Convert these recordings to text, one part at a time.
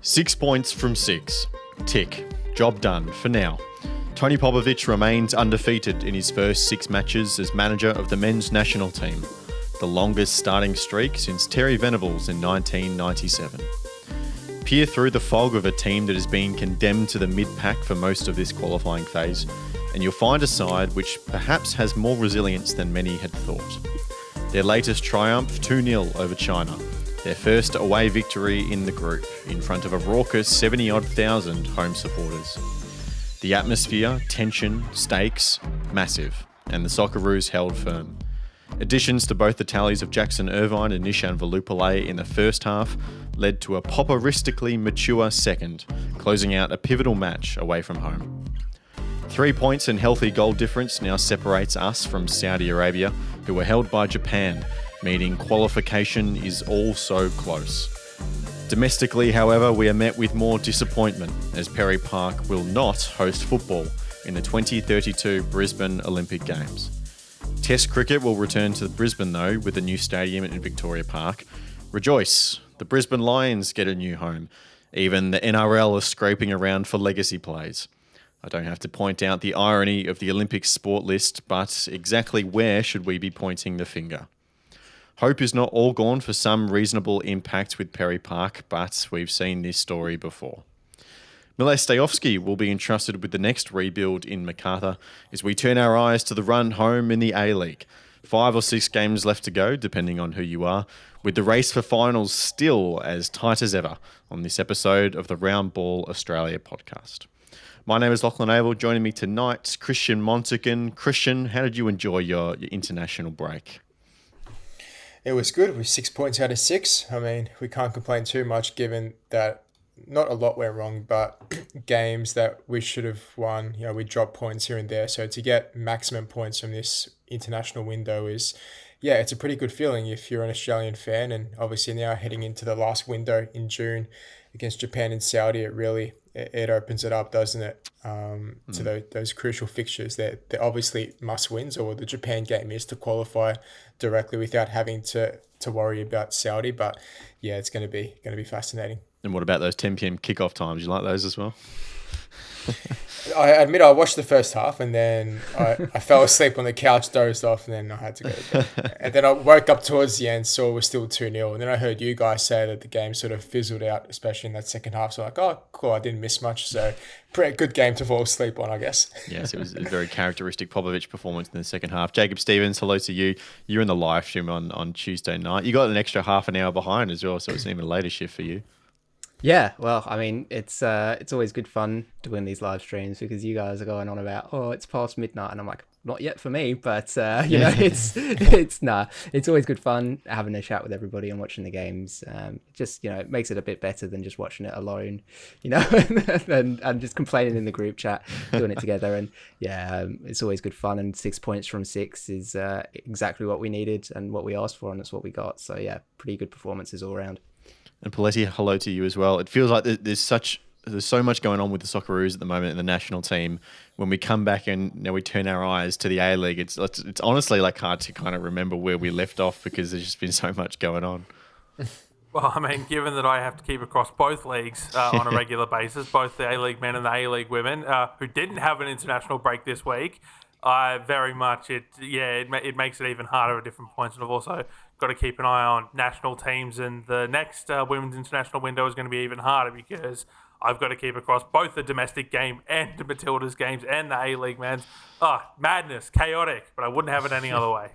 6 points from 6. Tick. Job done for now. Tony Popovic remains undefeated in his first 6 matches as manager of the men's national team, the longest starting streak since Terry Venables in 1997. Peer through the fog of a team that has been condemned to the mid-pack for most of this qualifying phase, and you'll find a side which perhaps has more resilience than many had thought. Their latest triumph, 2-0 over China, their first away victory in the group, in front of a raucous 70-odd thousand home supporters. The atmosphere, tension, stakes, massive, and the Socceroos held firm. Additions to both the tallies of Jackson Irvine and Nishan Velupillay in the first half led to a poperistically mature second, closing out a pivotal match away from home. 3 points and healthy goal difference now separates us from Saudi Arabia, who were held by Japan, meaning qualification is all so close. Domestically, however, we are met with more disappointment as Perry Park will not host football in the 2032 Brisbane Olympic Games. Test cricket will return to Brisbane though, with a new stadium in Victoria Park. Rejoice, the Brisbane Lions get a new home. Even the NRL is scraping around for legacy plays. I don't have to point out the irony of the Olympic sport list, but exactly where should we be pointing the finger? Hope is not all gone for some reasonable impact with Perry Park, but we've seen this story before. Mile Stejovski will be entrusted with the next rebuild in MacArthur as we turn our eyes to the run home in the A-League. 5 or 6 games left to go, depending on who you are, with the race for finals still as tight as ever on this episode of the Round Ball Australia podcast. My name is Lachlan Avil. Joining me tonight, Christian Montegan. Christian, how did you enjoy your international break? It was good. It was 6 points out of 6. I mean, we can't complain too much given that not a lot went wrong, but games that we should have won, we dropped points here and there. So to get maximum points from this international window is, it's a pretty good feeling if you're an Australian fan. And obviously now heading into the last window in June against Japan and Saudi, it opens it up, doesn't it? To those crucial fixtures. They're obviously must wins, or the Japan game is to qualify directly without having to worry about Saudi. But yeah, it's going to be fascinating. And what about those 10 p.m. kickoff times? You like those as well? I admit I watched the first half and then I fell asleep on the couch, dozed off, and then I had to go to bed. And then I woke up towards the end, saw it was still 2-0. And then I heard you guys say that the game sort of fizzled out, especially in that second half. So oh, cool, I didn't miss much. So pretty good game to fall asleep on, I guess. Yes, it was a very characteristic Popovic performance in the second half. Jacob Stevens, hello to you. You're in the live stream on Tuesday night. You got an extra half an hour behind as well, so it's an even later shift for you. Yeah, well, I mean, it's always good fun doing these live streams because you guys are going on about, it's past midnight, and I'm like, not yet for me, but it's always good fun having a chat with everybody and watching the games. It makes it a bit better than just watching it alone, and just complaining in the group chat, doing it together. And it's always good fun. And 6 points from 6 is exactly what we needed and what we asked for, and that's what we got. So yeah, pretty good performances all around. And Paletti, hello to you as well. It feels like there's so much going on with the Socceroos at the moment in the national team. When we come back and now we turn our eyes to the A-League, it's honestly like hard to kind of remember where we left off because there's just been so much going on. Well, I mean, given that I have to keep across both leagues on a regular basis, both the A-League men and the A-League women, who didn't have an international break this week, very much it makes it even harder at different points. And I've also got to keep an eye on national teams, and the next women's international window is going to be even harder because I've got to keep across both the domestic game and the Matildas games and the A-League men's. Madness, chaotic, but I wouldn't have it any other way.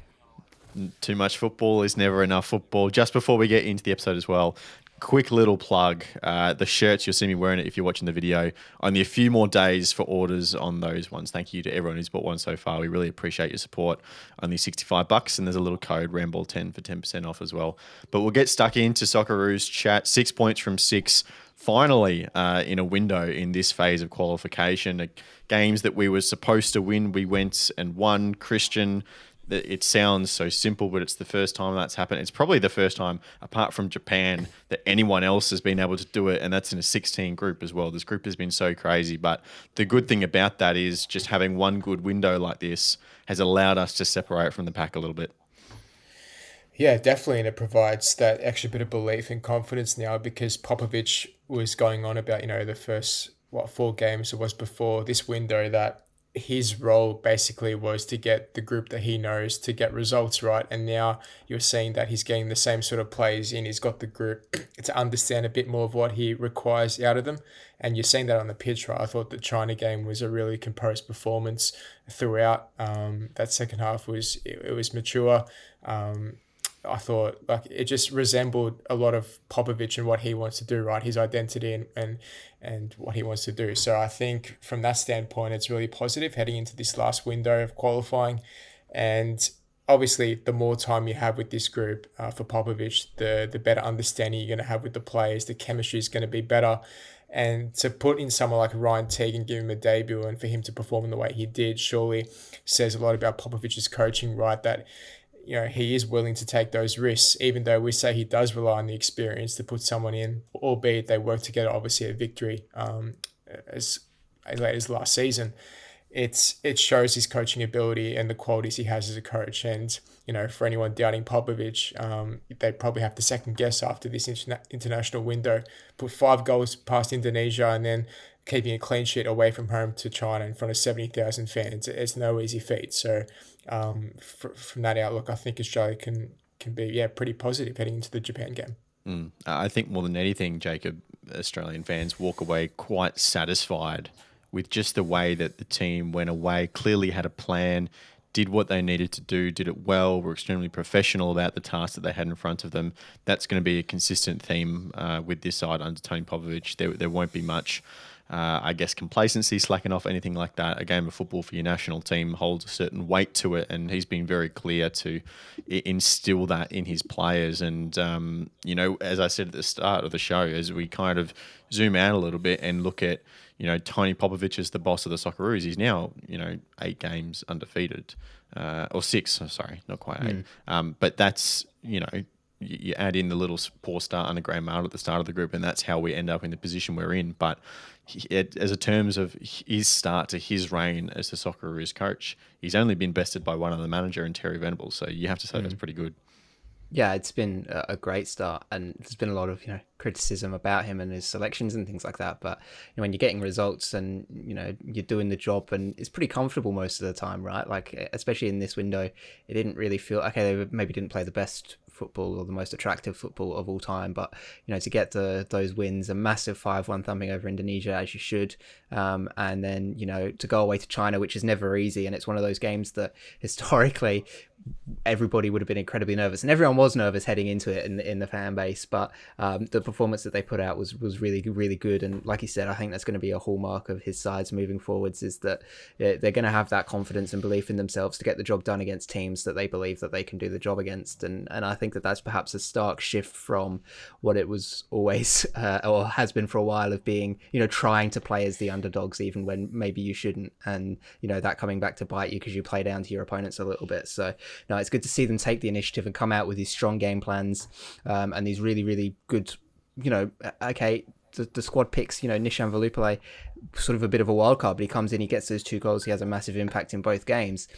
Too much football is never enough football. Just before we get into the episode as well, quick little plug. The shirts, you'll see me wearing it if you're watching the video. Only a few more days for orders on those ones. Thank you to everyone who's bought one so far. We really appreciate your support. Only $65, and there's a little code, Ramball10 for 10% off as well. But we'll get stuck into Socceroos chat. 6 points from 6. Finally, in a window in this phase of qualification. Games that we were supposed to win, we went and won. Christian, it sounds so simple, but it's the first time that's happened. It's probably the first time, apart from Japan, that anyone else has been able to do it, and that's in a 16 group as well. This group has been so crazy, but the good thing about that is just having one good window like this has allowed us to separate from the pack a little bit. Yeah, definitely, and it provides that extra bit of belief and confidence now because Popovic was going on about, the first, 4 games it was before this window, that his role basically was to get the group that he knows to get results right. And now you're seeing that he's getting the same sort of plays in. He's got the group to understand a bit more of what he requires out of them. And you're seeing that on the pitch, right? I thought the China game was a really composed performance throughout. That second half was mature. I thought like it just resembled a lot of Popovic and what he wants to do, right? His identity and what he wants to do. So I think from that standpoint, it's really positive heading into this last window of qualifying. And obviously, the more time you have with this group for Popovic, the better understanding you're going to have with the players. The chemistry is going to be better. And to put in someone like Ryan Teague and give him a debut and for him to perform in the way he did surely says a lot about Popovic's coaching, right? That he is willing to take those risks, even though we say he does rely on the experience to put someone in, albeit they work together, obviously, at victory as late as last season. It shows his coaching ability and the qualities he has as a coach. And, for anyone doubting Popovic, they probably have to second guess after this international window. Put 5 goals past Indonesia and then keeping a clean sheet away from home to China in front of 70,000 fans. It's no easy feat. So from that outlook, I think Australia can be pretty positive heading into the Japan game. I think more than anything, Jacob, Australian fans walk away quite satisfied with just the way that the team went away, clearly had a plan, did what they needed to do, did it well, were extremely professional about the task that they had in front of them. That's going to be a consistent theme with this side under Tony Popovic. There won't be much complacency, slacking off, anything like that. A game of football for your national team holds a certain weight to it, and he's been very clear to instill that in his players. And, as I said at the start of the show, as we kind of zoom out a little bit and look at, Tony Popovic as the boss of the Socceroos, he's now, 8 games undefeated, or 6, sorry, not quite 8. But that's, you add in the little poor start under Graham Arnold at the start of the group, and that's how we end up in the position we're in. But as a terms of his start to his reign as the Socceroos coach, he's only been bested by one other manager in Terry Venables. So you have to say that's pretty good. Yeah, it's been a great start, and there's been a lot of criticism about him and his selections and things like that. But when you're getting results and you're doing the job, and it's pretty comfortable most of the time, right? Like especially in this window, it didn't really feel they maybe didn't play the best football or the most attractive football of all time, but to get those wins, a massive 5-1 thumping over Indonesia, as you should, and then to go away to China, which is never easy, and it's one of those games that historically everybody would have been incredibly nervous, and everyone was nervous heading into it in the fan base, but the performance that they put out was really, really good. And like you said, I think that's going to be a hallmark of his sides moving forwards, is that they're going to have that confidence and belief in themselves to get the job done against teams that they believe that they can do the job against. And I think that that's perhaps a stark shift from what it was always or has been for a while of being trying to play as the underdogs even when maybe you shouldn't, and that coming back to bite you because you play down to your opponents a little bit. So no, it's good to see them take the initiative and come out with these strong game plans and these really, really good, the squad picks, Nishan Velupale, sort of a bit of a wild card, but he comes in, he gets those 2 goals, he has a massive impact in both games.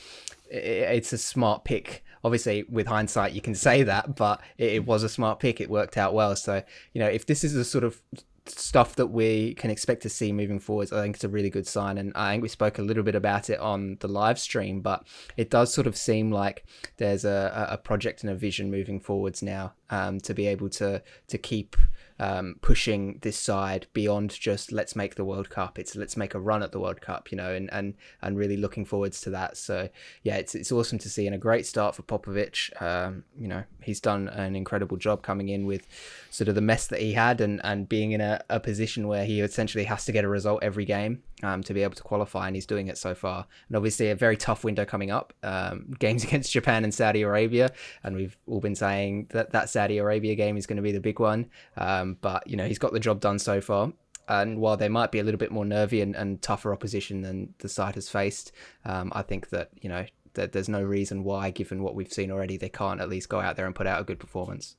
It's a smart pick. Obviously, with hindsight, you can say that, but it was a smart pick. It worked out well. So, if this is the sort of stuff that we can expect to see moving forwards, I think it's a really good sign. And I think we spoke a little bit about it on the live stream, but it does sort of seem like there's a project and a vision moving forwards now, to be able to keep pushing this side beyond just let's make the World Cup. It's let's make a run at the World Cup, and really looking forwards to that. So yeah, it's awesome to see, and a great start for Popovic. He's done an incredible job coming in with sort of the mess that he had and being in a position where he essentially has to get a result every game to be able to qualify, and he's doing it so far. And obviously a very tough window coming up, games against Japan and Saudi Arabia, and we've all been saying that Saudi Arabia game is going to be the big one, but he's got the job done so far. And while they might be a little bit more nervy and tougher opposition than the side has faced, I think that that there's no reason why, given what we've seen already, they can't at least go out there and put out a good performance.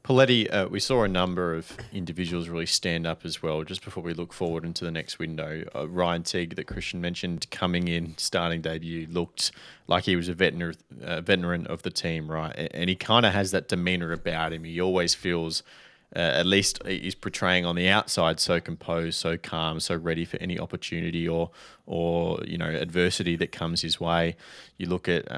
Paletti, we saw a number of individuals really stand up as well. Just before we look forward into the next window, Ryan Teague, that Christian mentioned, coming in, starting debut, looked like he was a veteran of the team, right? And he kind of has that demeanour about him. He always feels, at least he's portraying on the outside, so composed, so calm, so ready for any opportunity or adversity that comes his way. You look at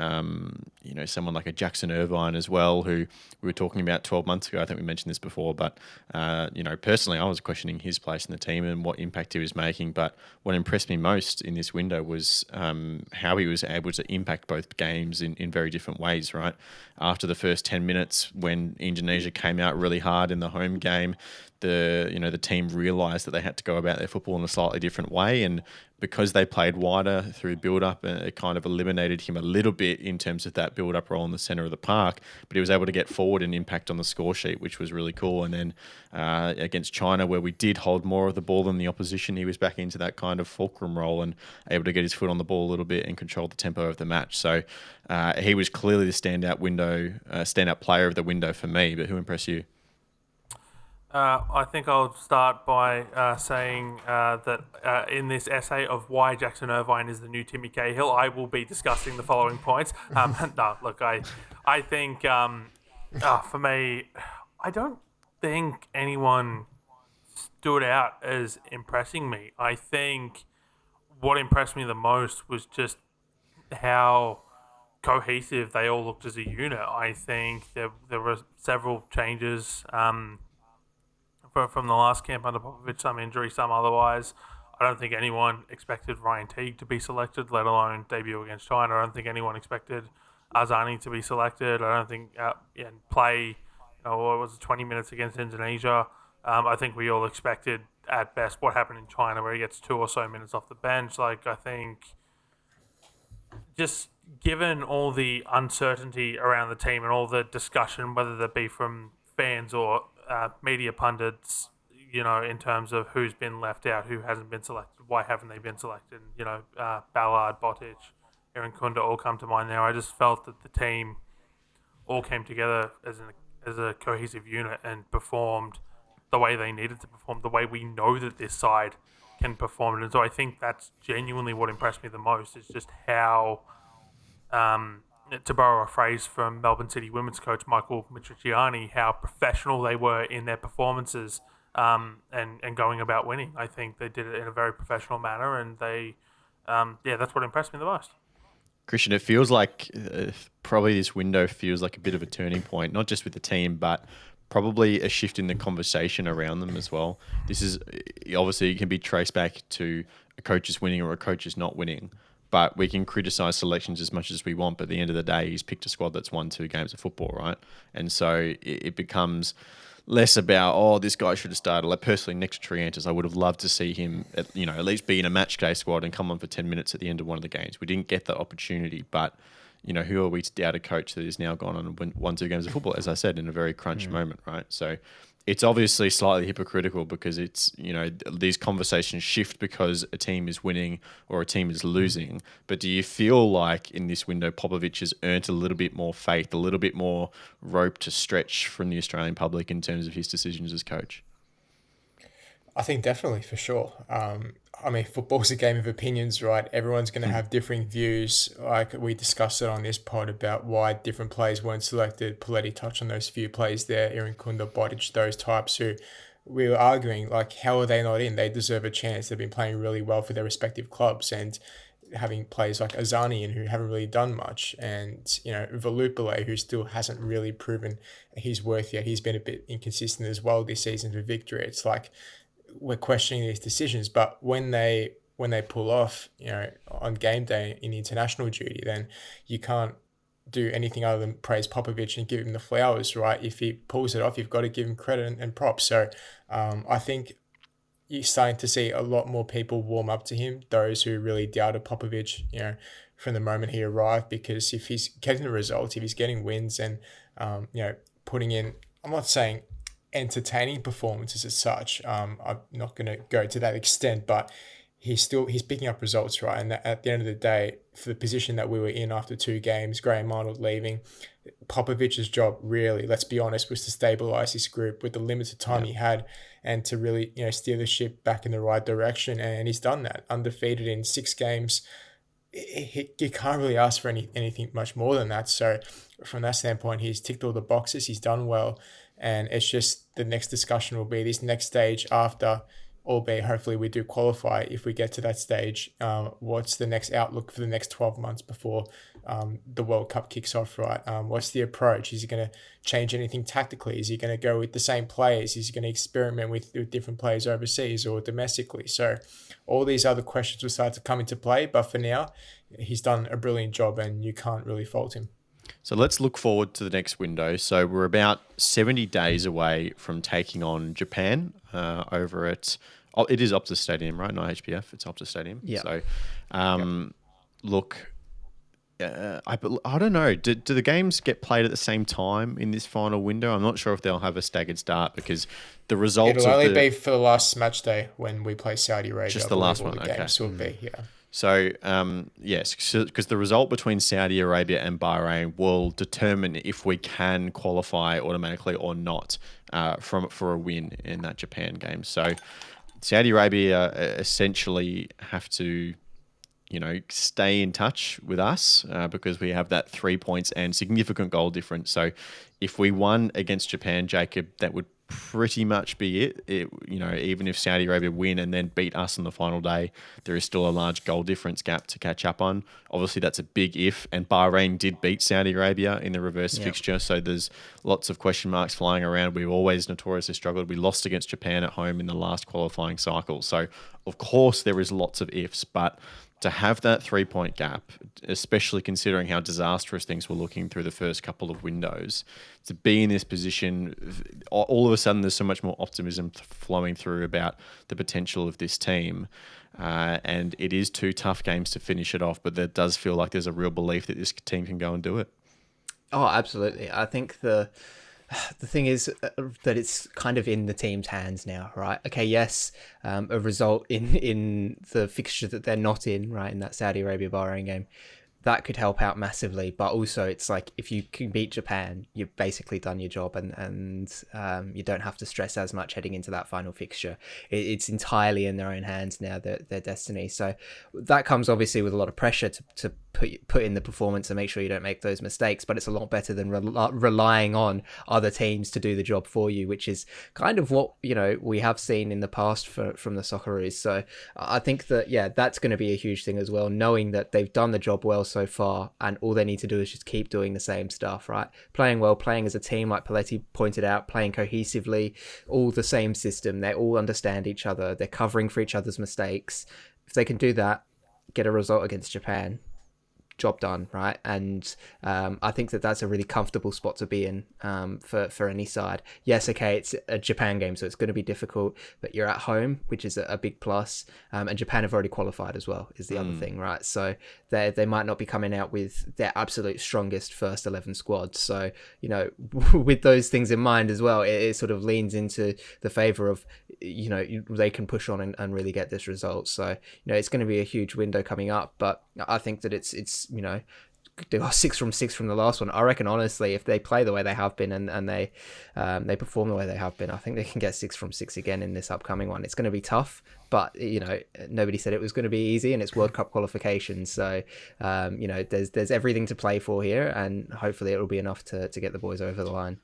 someone like a Jackson Irvine as well, who we were talking about 12 months ago. I think we mentioned this before, but personally, I was questioning his place in the team and what impact he was making. But what impressed me most in this window was how he was able to impact both games in very different ways. Right after the first 10 minutes, when Indonesia came out really hard in the home game, the team realised that they had to go about their football in a slightly different way, and because they played wider through build-up, it kind of eliminated him a little bit in terms of that build-up role in the centre of the park, but he was able to get forward and impact on the score sheet, which was really cool. And then against China, where we did hold more of the ball than the opposition, he was back into that kind of fulcrum role and able to get his foot on the ball a little bit and control the tempo of the match. So he was clearly the standout player of the window for me. But who impressed you? I think I'll start by saying that in this essay of why Jackson Irvine is the new Timmy Cahill, I will be discussing the following points. I think for me, I don't think anyone stood out as impressing me. I think what impressed me the most was just how cohesive they all looked as a unit. I think there were several changes from the last camp under Popovic, some injury, some otherwise. I don't think anyone expected Ryan Teague to be selected, let alone debut against China. I don't think anyone expected Azani to be selected. I don't think play, 20 minutes against Indonesia. I think we all expected at best what happened in China, where he gets 2 or so minutes off the bench. I think just given all the uncertainty around the team and all the discussion, whether that be from fans or media pundits, in terms of who's been left out, who hasn't been selected, why haven't they been selected? Ballard, Botic, Aaron Kunda all come to mind now. I just felt that the team all came together as a cohesive unit and performed the way they needed to perform, the way we know that this side can perform. And so I think that's genuinely what impressed me the most, is just how, to borrow a phrase from Melbourne City women's coach Michael Mitriciani, how professional they were in their performances and going about winning. I think they did it in a very professional manner, and they, that's what impressed me the most. Christian, it feels like probably this window feels like a bit of a turning point, not just with the team, but probably a shift in the conversation around them as well. This is obviously, it can be traced back to a coach is winning or a coach is not winning. But we can criticise selections as much as we want. But at the end of the day, he's picked a squad that's won 2 games of football, right? And so it becomes less about, this guy should have started. Like personally, next to Triantis, I would have loved to see him, at least be in a match day squad and come on for 10 minutes at the end of one of the games. We didn't get that opportunity, but who are we to doubt a coach that has now gone on and won 2 games of football, as I said, in a very crunch moment, right? So it's obviously slightly hypocritical because it's, these conversations shift because a team is winning or a team is losing. But do you feel like in this window, Popovic has earned a little bit more faith, a little bit more rope to stretch from the Australian public in terms of his decisions as coach? I think definitely, for sure. Football's a game of opinions, right? Everyone's going to have differing views. Like we discussed it on this pod about why different players weren't selected. Paletti touched on those few players there, Aaron Kunda, Botic, those types who we were arguing, like, how are they not in? They deserve a chance. They've been playing really well for their respective clubs, and having players like Azani in who haven't really done much, and Valupale, who still hasn't really proven his worth yet. He's been a bit inconsistent as well this season for victory. It's like we're questioning these decisions, but when they pull off, on game day in international duty, then you can't do anything other than praise Popovic and give him the flowers, right? If he pulls it off, you've got to give him credit and props. So I think you're starting to see a lot more people warm up to him, those who really doubted Popovic, from the moment he arrived, because if he's getting the results, if he's getting wins and, putting in, I'm not saying entertaining performances as such. I'm not going to go to that extent, but he's picking up results, right? And at the end of the day, for the position that we were in after 2 games, Graham Arnold leaving, Popovic's job really, let's be honest, was to stabilize this group with the limited time he had, and to really steer the ship back in the right direction. And he's done that, undefeated in 6 games. You can't really ask for anything much more than that. So from that standpoint, he's ticked all the boxes. He's done well, and it's just the next discussion will be this next stage after. Albeit, hopefully we do qualify if we get to that stage. What's the next outlook for the next 12 months before the World Cup kicks off, right? What's the approach? Is he going to change anything tactically? Is he going to go with the same players? Is he going to experiment with different players overseas or domestically? So all these other questions will start to come into play. But for now, he's done a brilliant job and you can't really fault him. So let's look forward to the next window. So we're about 70 days away from taking on Japan over at... Oh, it is Optus Stadium, right? Not HBF. It's Optus Stadium. Yeah. So, look, I don't know. Do the games get played at the same time in this final window? I'm not sure if they'll have a staggered start because the results... It'll only be for the last match day when we play Saudi Arabia. Just the last one, the games will be, So, yes, because the result between Saudi Arabia and Bahrain will determine if we can qualify automatically or not for a win in that Japan game. So, Saudi Arabia essentially have to, stay in touch with us because we have that 3 points and significant goal difference. So, if we won against Japan, Jacob, that would pretty much be it. Even if Saudi Arabia win and then beat us on the final day, there is still a large goal difference gap to catch up on. Obviously, that's a big if, and Bahrain did beat Saudi Arabia in the reverse fixture, so there's lots of question marks flying around. We've always notoriously struggled. We lost against Japan at home in the last qualifying cycle, so of course there is lots of ifs, but to have that 3-point gap, especially considering how disastrous things were looking through the first couple of windows, to be in this position, all of a sudden there's so much more optimism flowing through about the potential of this team. And it is 2 tough games to finish it off, but there does feel like there's a real belief that this team can go and do it. Oh, absolutely. I think the thing is that it's kind of in the team's hands now, right? Okay, yes, a result in the fixture that they're not in, right, in that Saudi Arabia Bahrain game, that could help out massively. But also, it's like if you can beat Japan, you've basically done your job, and you don't have to stress as much heading into that final fixture. It's entirely in their own hands now, their destiny. So that comes obviously with a lot of pressure to put in the performance and make sure you don't make those mistakes. But it's a lot better than relying on other teams to do the job for you, which is kind of what we have seen in the past from the Socceroos. So I think that that's going to be a huge thing as well, knowing that they've done the job well so far, and all they need to do is just keep doing the same stuff, right? Playing well, playing as a team, like Paletti pointed out, playing cohesively, all the same system. They all understand each other. They're covering for each other's mistakes. If they can do that, get a result against Japan, job done, right? And I think that's a really comfortable spot to be in for any side. Yes, okay, it's a Japan game, so it's going to be difficult, but you're at home, which is a big plus. And Japan have already qualified as well, is the other thing, right? So they might not be coming out with their absolute strongest first 11 squad. So, with those things in mind as well, it sort of leans into the favour of, they can push on and really get this result. So, it's going to be a huge window coming up, but I think that it's they are 6 from 6 from the last one. I reckon, honestly, if they play the way they have been and they perform the way they have been, I think they can get 6 from 6 again in this upcoming one. It's going to be tough, but nobody said it was going to be easy, and it's World Cup qualification. So there's everything to play for here, and hopefully it will be enough to get the boys over the line.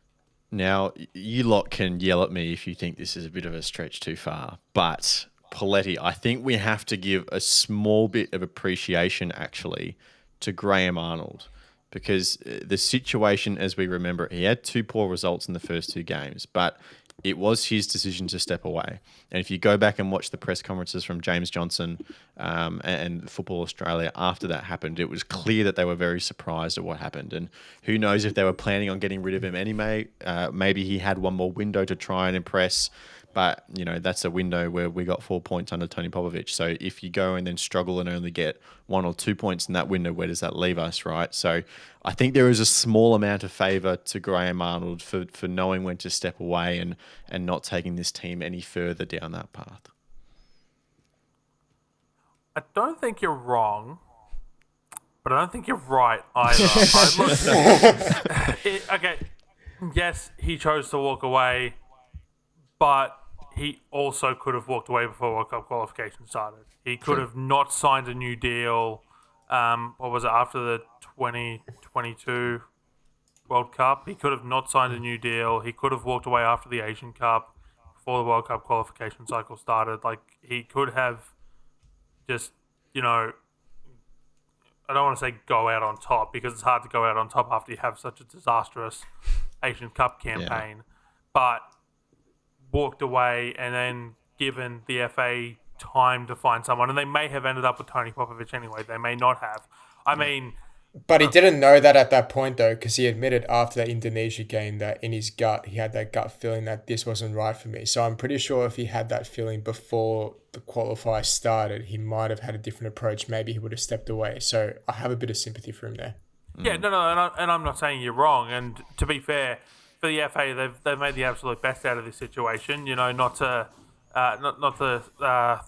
Now, you lot can yell at me if you think this is a bit of a stretch too far, but Paletti, I think we have to give a small bit of appreciation, actually, to Graham Arnold, because the situation, as we remember it, he had 2 poor results in the first 2 games, but it was his decision to step away. And if you go back and watch the press conferences from James Johnson and Football Australia after that happened, it was clear that they were very surprised at what happened. And who knows if they were planning on getting rid of him anyway. Maybe he had one more window to try and impress. But, that's a window where we got 4 points under Tony Popovic. So if you go and then struggle and only get 1 or 2 points in that window, where does that leave us, right? So I think there is a small amount of favour to Graham Arnold for knowing when to step away and not taking this team any further down that path. I don't think you're wrong, but I don't think you're right either. Okay, yes, he chose to walk away, but he also could have walked away before World Cup qualification started. He could have not signed a new deal. What was it, after the 2022 World Cup? He could have not signed a new deal. He could have walked away after the Asian Cup before the World Cup qualification cycle started. Like, he could have just, I don't want to say go out on top, because it's hard to go out on top after you have such a disastrous Asian Cup campaign, but walked away and then given the FA time to find someone, and they may have ended up with Tony Popovic anyway. They may not have. I mean, but he didn't know that at that point, though, because he admitted after that Indonesia game that in his gut, he had that gut feeling that this wasn't right for me. So I'm pretty sure if he had that feeling before the qualifier started, he might have had a different approach. Maybe he would have stepped away. So I have a bit of sympathy for him there. Yeah, no, and I'm not saying you're wrong. And to be fair, for the FA, they've made the absolute best out of this situation. Not to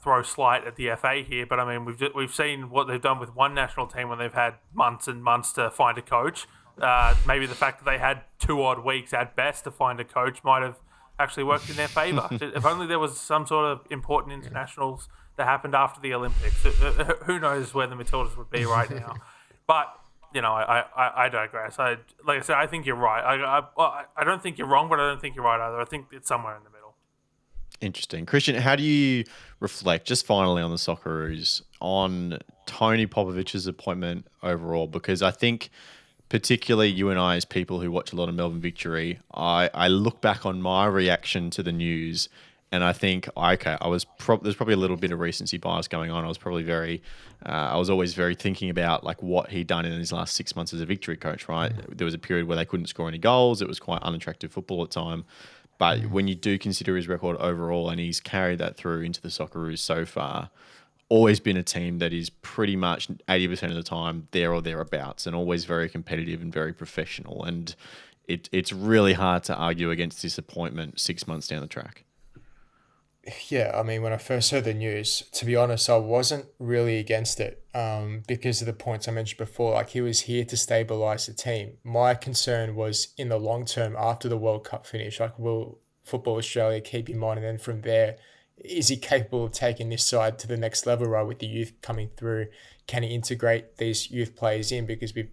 throw slight at the FA here, but I mean we've seen what they've done with one national team when they've had months and months to find a coach. Maybe the fact that they had 2 odd weeks at best to find a coach might have actually worked in their favour. If only there was some sort of important internationals that happened after the Olympics. Who knows where the Matildas would be right now? But I digress. Like I said, I think you're right. I don't think you're wrong, but I don't think you're right either. I think it's somewhere in the middle. Interesting. Christian, how do you reflect, just finally on the Socceroos, on Tony Popovic's appointment overall? Because I think particularly you and I, as people who watch a lot of Melbourne Victory, I look back on my reaction to the news and I think, okay, there's probably a little bit of recency bias going on. I was probably I was always very thinking about like what he'd done in his last 6 months as a Victory coach, right? There was a period where they couldn't score any goals. It was quite unattractive football at the time. But when you do consider his record overall, and he's carried that through into the Socceroos so far, always been a team that is pretty much 80% of the time there or thereabouts, and always very competitive and very professional. And it's really hard to argue against disappointment 6 months down the track. Yeah, I mean, when I first heard the news, to be honest, I wasn't really against it because of the points I mentioned before. Like, he was here to stabilise the team. My concern was in the long term after the World Cup finish. Like, will Football Australia keep him on? And then from there, is he capable of taking this side to the next level, right, with the youth coming through? Can he integrate these youth players in? Because we've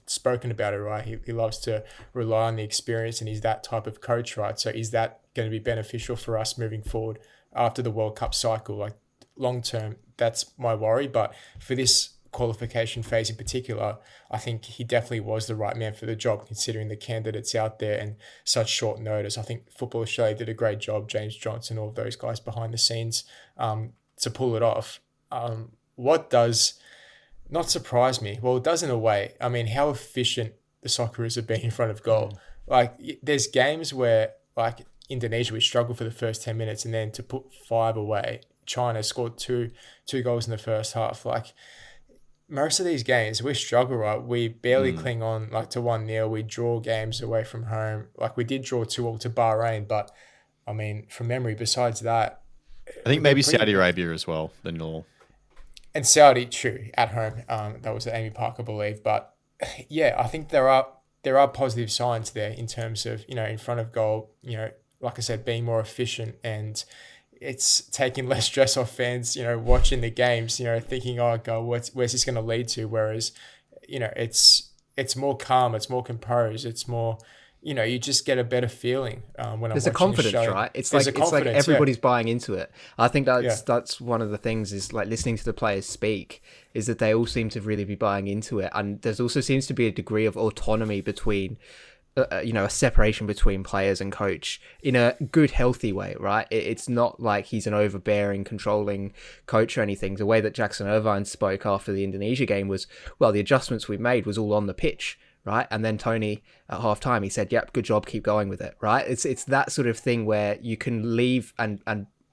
spoken about it, right? He loves to rely on the experience, and he's that type of coach, right? So is that going to be beneficial for us moving forward after the World Cup cycle? Like, long term, that's my worry. But for this qualification phase in particular, I think he definitely was the right man for the job, considering the candidates out there and such short notice. I think Football Australia did a great job, James Johnson, all of those guys behind the scenes, to pull it off. What does not surprise me? Well, it does in a way. I mean, how efficient the Socceroos have been in front of goal. Like, there's games where, like Indonesia, we struggled for the first 10 minutes, and then to put 5 away. China scored two goals in the first half. Like, most of these games, we struggle, right? We barely cling on like to 1-0. We draw games away from home. Like, we did draw 2-2 to Bahrain, but I mean, from memory, besides that, I think maybe Saudi Arabia as well, the Nil. And Saudi, true, at home. That was at Amy Park, I believe. But yeah, I think there are positive signs there in terms of, in front of goal, like I said, being more efficient, and it's taking less stress off fans, watching the games, thinking, oh God, where's this going to lead to? Whereas, it's more calm, it's more composed, it's more, you just get a better feeling when there's I'm watching a confidence, the show. right? It's like everybody's buying into it. I think that's one of the things is like listening to the players speak, is that they all seem to really be buying into it, and there's also seems to be a degree of autonomy between. A separation between players and coach in a good, healthy way, right? It's not like he's an overbearing, controlling coach or anything. The way that Jackson Irvine spoke after the Indonesia game was, well, the adjustments we made was all on the pitch, right? And then Tony, at half-time, he said, yep, good job, keep going with it, right? It's that sort of thing where you can leave and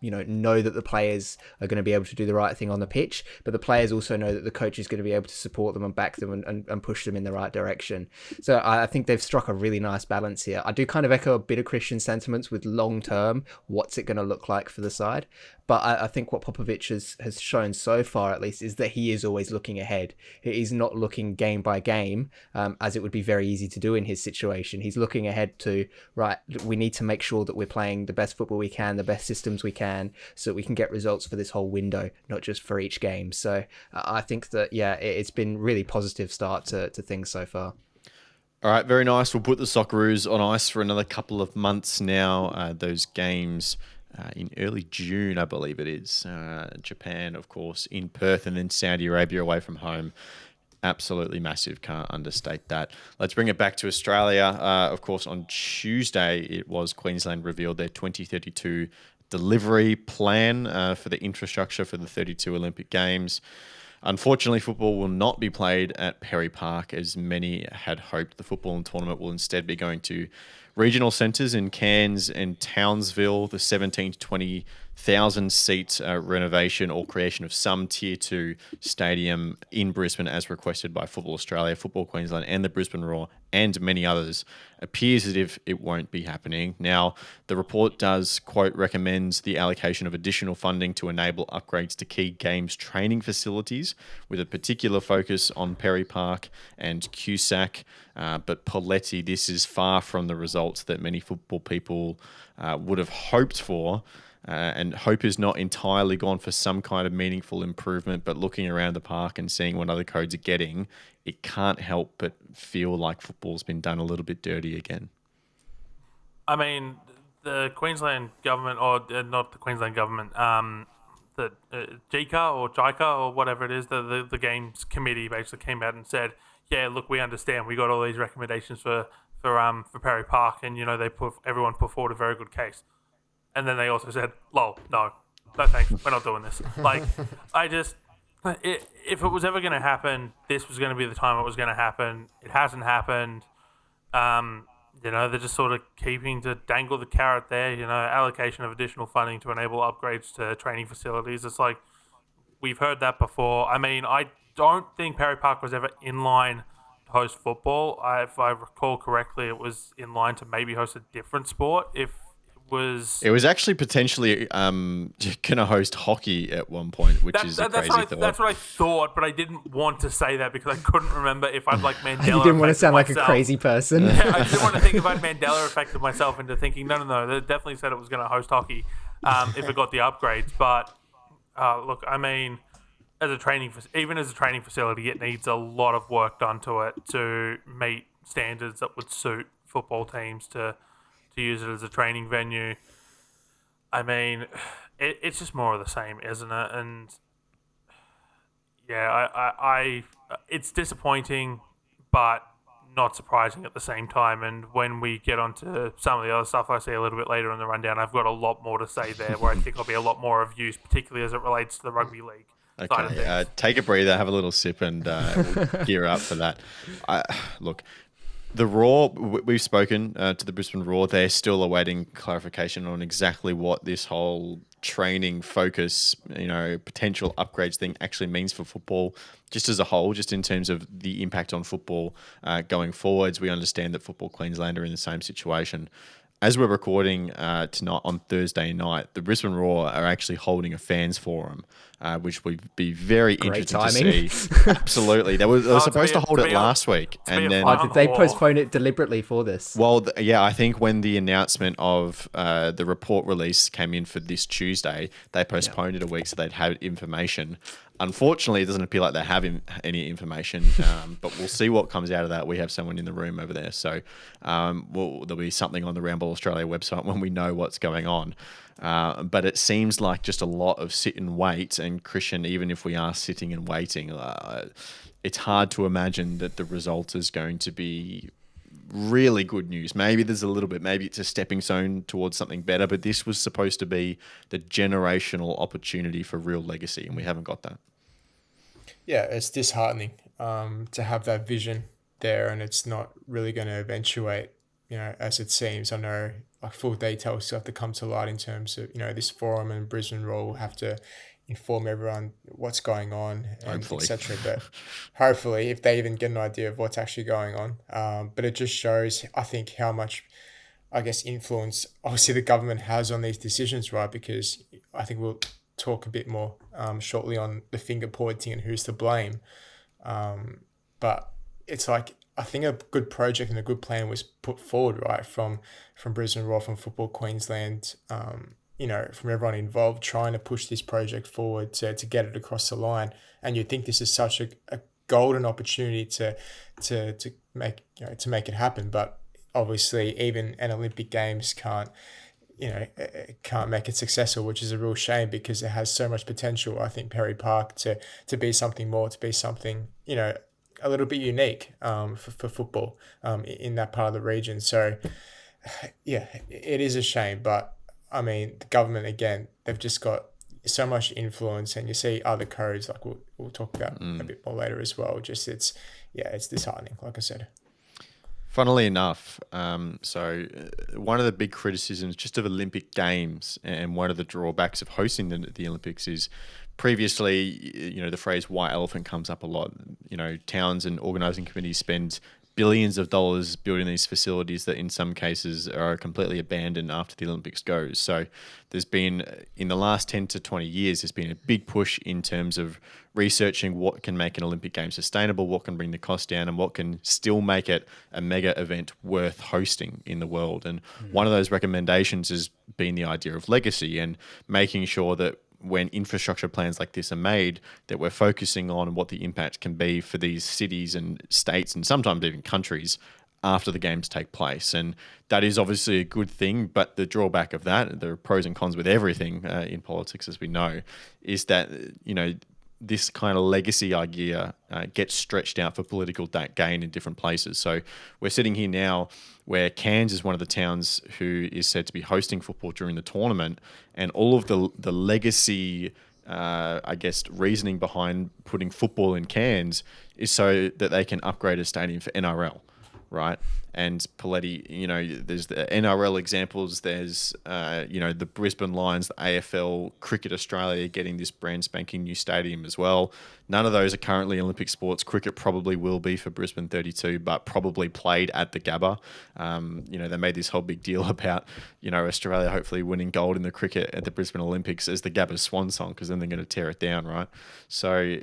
know that the players are going to be able to do the right thing on the pitch, but the players also know that the coach is going to be able to support them and back them and push them in the right direction. So I think they've struck a really nice balance here. I do kind of echo a bit of Christian's sentiments with long term, what's it going to look like for the side? But I think what Popovic has shown so far, at least, is that he is always looking ahead. He's not looking game by game, as it would be very easy to do in his situation. He's looking ahead to, right, we need to make sure that we're playing the best football we can, the best systems we can, so that we can get results for this whole window, not just for each game. So I think that, it's been really positive start to things so far. All right, very nice. We'll put the Socceroos on ice for another couple of months now. Those games in early June, I believe it is. Japan, of course, in Perth, and then Saudi Arabia away from home. Absolutely massive. Can't understate that. Let's bring it back to Australia. Of course, on Tuesday, it was Queensland revealed their 2032 delivery plan for the infrastructure for the 32 Olympic Games. Unfortunately, football will not be played at Perry Park as many had hoped. The football tournament will instead be going to regional centres in Cairns and Townsville. The 17 to 20,000 seat renovation or creation of some Tier 2 stadium in Brisbane, as requested by Football Australia, Football Queensland and the Brisbane Roar and many others, appears as if it won't be happening. Now, the report does, quote, recommends the allocation of additional funding to enable upgrades to key games training facilities with a particular focus on Perry Park and Cusack. But Poletti, this is far from the results that many football people would have hoped for. And hope is not entirely gone for some kind of meaningful improvement, but looking around the park and seeing what other codes are getting, it can't help but feel like football's been done a little bit dirty again. I mean, the Queensland government, or not the Queensland government, the JICA or whatever it is, the games committee basically came out and said, yeah, look, we understand. We got all these recommendations for Perry Park, and everyone put forward a very good case. And then they also said, lol, no thanks, we're not doing this. Like, if it was ever going to happen, this was going to be the time it was going to happen. It hasn't happened. They're just sort of keeping to dangle the carrot there, allocation of additional funding to enable upgrades to training facilities. It's like, we've heard that before. I mean, I don't think Perry Park was ever in line to host football. If I recall correctly, it was in line to maybe host a different sport. It was actually potentially going to host hockey at one point, which is a crazy thought. That's what I thought, but I didn't want to say that because I couldn't remember if I'd like Mandela. You didn't want to sound like a crazy person. Yeah, I didn't want to think if I'd Mandela affected myself into thinking, no. They definitely said it was going to host hockey if it got the upgrades. But look, I mean, as a training facility, it needs a lot of work done to it to meet standards that would suit football teams to use it as a training venue. I mean, it's just more of the same, isn't it? And yeah, I it's disappointing, but not surprising at the same time. And when we get onto some of the other stuff I see a little bit later in the rundown, I've got a lot more to say there where I think I'll be a lot more of use, particularly as it relates to the rugby league. Okay, take a breather, have a little sip, and we'll gear up for that. Look, the Roar, we've spoken to the Brisbane Roar. They're still awaiting clarification on exactly what this whole training focus, potential upgrades thing actually means for football, just as a whole, just in terms of the impact on football going forwards. We understand that Football Queensland are in the same situation. As we're recording tonight on Thursday night, the Brisbane Roar are actually holding a fans forum, which would be very interesting to see. Absolutely. They were supposed to hold it last week. And then did they postpone it deliberately for this? Well, I think when the announcement of the report release came in for this Tuesday, they postponed it a week so they'd have information. Unfortunately, it doesn't appear like they have any information, but we'll see what comes out of that. We have someone in the room over there, so there'll be something on the Ramble Australia website when we know what's going on. But it seems like just a lot of sit and wait, and Christian, even if we are sitting and waiting, it's hard to imagine that the result is going to be really good news. Maybe there's a little bit, maybe it's a stepping stone towards something better, but this was supposed to be the generational opportunity for real legacy, and we haven't got that. Yeah, it's disheartening to have that vision there, and it's not really going to eventuate as it seems. I know like full details still have to come to light in terms of, this forum and Brisbane Roar will have to inform everyone what's going on and etc. But hopefully, if they even get an idea of what's actually going on, but it just shows, I think, how much, I guess, influence obviously the government has on these decisions, right? Because I think we'll talk a bit more shortly on the finger pointing and who's to blame. But it's like, I think a good project and a good plan was put forward, right, from Brisbane Roar, from Football Queensland, from everyone involved, trying to push this project forward to get it across the line. And you'd think this is such a golden opportunity to make it happen. But obviously, even an Olympic Games can't make it successful, which is a real shame because it has so much potential. I think Perry Park to be something more, to be something, a little bit unique for football in that part of the region. So, yeah, it is a shame. But, I mean, the government, again, they've just got so much influence, and you see other codes, like we'll talk about a bit more later as well. Just it's disheartening, like I said. Funnily enough, so one of the big criticisms just of Olympic Games and one of the drawbacks of hosting the Olympics is previously, the phrase white elephant comes up a lot. Towns and organising committees spend billions of dollars building these facilities that in some cases are completely abandoned after the Olympics goes. So there's been, in the last 10 to 20 years, there's been a big push in terms of researching what can make an Olympic Game sustainable, what can bring the cost down, and what can still make it a mega event worth hosting in the world. And one of those recommendations has been the idea of legacy and making sure that when infrastructure plans like this are made, that we're focusing on what the impact can be for these cities and states and sometimes even countries after the games take place. And that is obviously a good thing, but the drawback of that, there are pros and cons with everything in politics, as we know, is that, this kind of legacy idea gets stretched out for political gain in different places. So we're sitting here now where Cairns is one of the towns who is said to be hosting football during the tournament, and all of the legacy, reasoning behind putting football in Cairns is so that they can upgrade a stadium for NRL, right? And Paletti, there's the NRL examples, there's, the Brisbane Lions, the AFL, Cricket Australia getting this brand spanking new stadium as well. None of those are currently Olympic sports. Cricket probably will be for Brisbane 32, but probably played at the Gabba. They made this whole big deal about, Australia hopefully winning gold in the cricket at the Brisbane Olympics as the Gabba's swan song, because then they're going to tear it down, right? So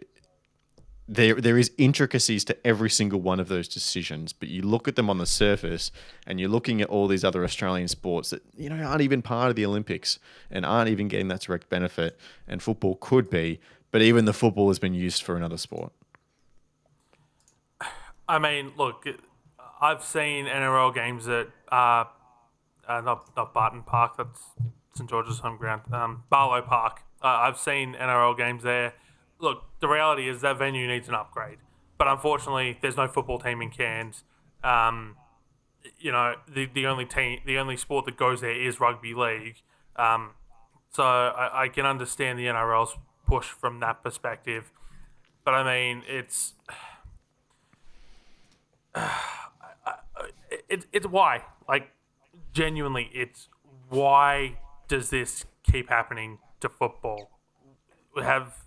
There is intricacies to every single one of those decisions, but you look at them on the surface and you're looking at all these other Australian sports that, aren't even part of the Olympics and aren't even getting that direct benefit, and football could be, but even the football has been used for another sport. I mean, look, I've seen NRL games at not Barton Park, that's St George's home ground, Barlow Park. I've seen NRL games there. Look, the reality is that venue needs an upgrade, but unfortunately, there's no football team in Cairns. The only sport that goes there is rugby league. So I can understand the NRL's push from that perspective, but I mean, it's why, like, genuinely, it's why does this keep happening to football? We have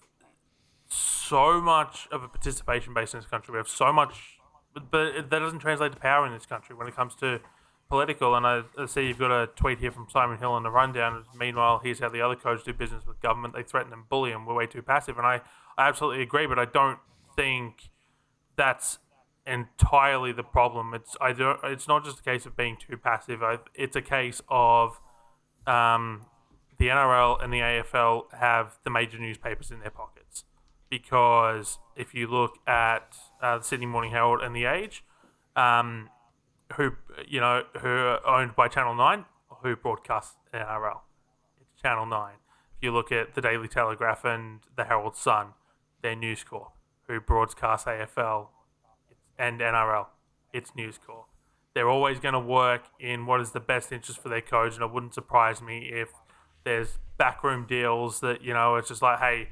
so much of a participation base in this country. We have so much, but that doesn't translate to power in this country when it comes to political. And I see you've got a tweet here from Simon Hill on the rundown. Meanwhile, here's how the other coaches do business with government. They threaten and bully them. We're way too passive. And I absolutely agree, but I don't think that's entirely the problem. It's not just a case of being too passive. It's a case of the NRL and the AFL have the major newspapers in their pockets. Because if you look at the Sydney Morning Herald and the Age, who are owned by Channel 9, who broadcasts NRL, it's Channel 9. If you look at the Daily Telegraph and the Herald Sun, they're News Corp, who broadcasts AFL and NRL, it's News Corp. They're always going to work in what is the best interest for their coach, and it wouldn't surprise me if there's backroom deals that, it's just like, hey,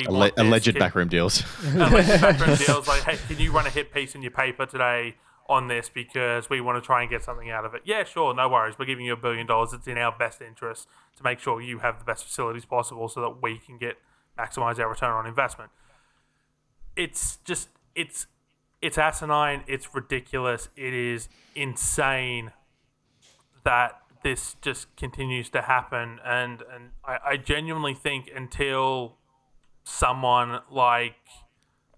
alleged backroom deals. Alleged backroom deals, like, hey, can you run a hit piece in your paper today on this because we want to try and get something out of it. Yeah, sure, no worries. We're giving you $1 billion. It's in our best interest to make sure you have the best facilities possible so that we can maximize our return on investment. It's asinine. It's ridiculous. It is insane that this just continues to happen. And I genuinely think until someone like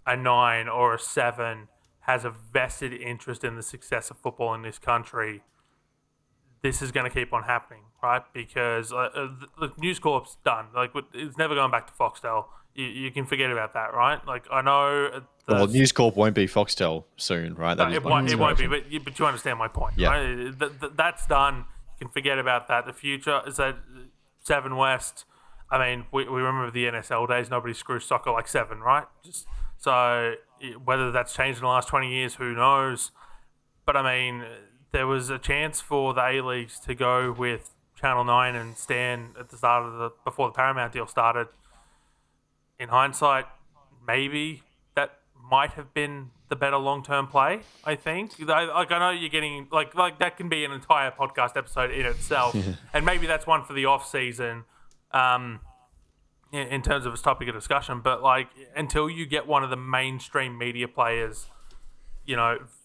a 9 or a 7 has a vested interest in the success of football in this country, this is going to keep on happening, right? Because the News Corp's done. Like, it's never going back to Foxtel. You can forget about that, right? Like, I know... Well, News Corp won't be Foxtel soon, right? No, it won't be, but you understand my point, right? That's done. You can forget about that. The future is that 7 West... I mean, we remember the NSL days. Nobody screws soccer like 7, right? So whether that's changed in the last 20 years, who knows? But I mean, there was a chance for the A-Leagues to go with Channel 9 and Stan at the start of before the Paramount deal started. In hindsight, maybe that might have been the better long-term play, I think. I know you're getting... Like that can be an entire podcast episode in itself. And maybe that's one for the off-season. In terms of its topic of discussion, but like until you get one of the mainstream media players,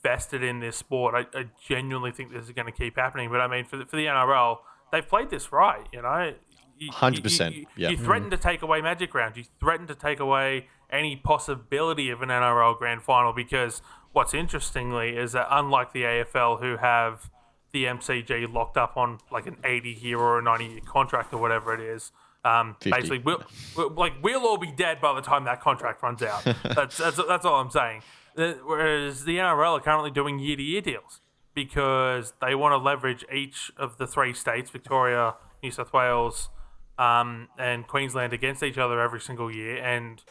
vested in this sport, I genuinely think this is going to keep happening. But I mean, for the NRL, they've played this right. 100%. You threaten to take away Magic Round. You threaten to take away any possibility of an NRL Grand Final because what's interestingly is that unlike the AFL, who have the MCG locked up on like an 80-year or a 90-year contract or whatever it is. Basically, we'll all be dead by the time that contract runs out. That's all I'm saying. Whereas the NRL are currently doing year-to-year deals because they want to leverage each of the 3 states, Victoria, New South Wales, and Queensland, against each other every single year. And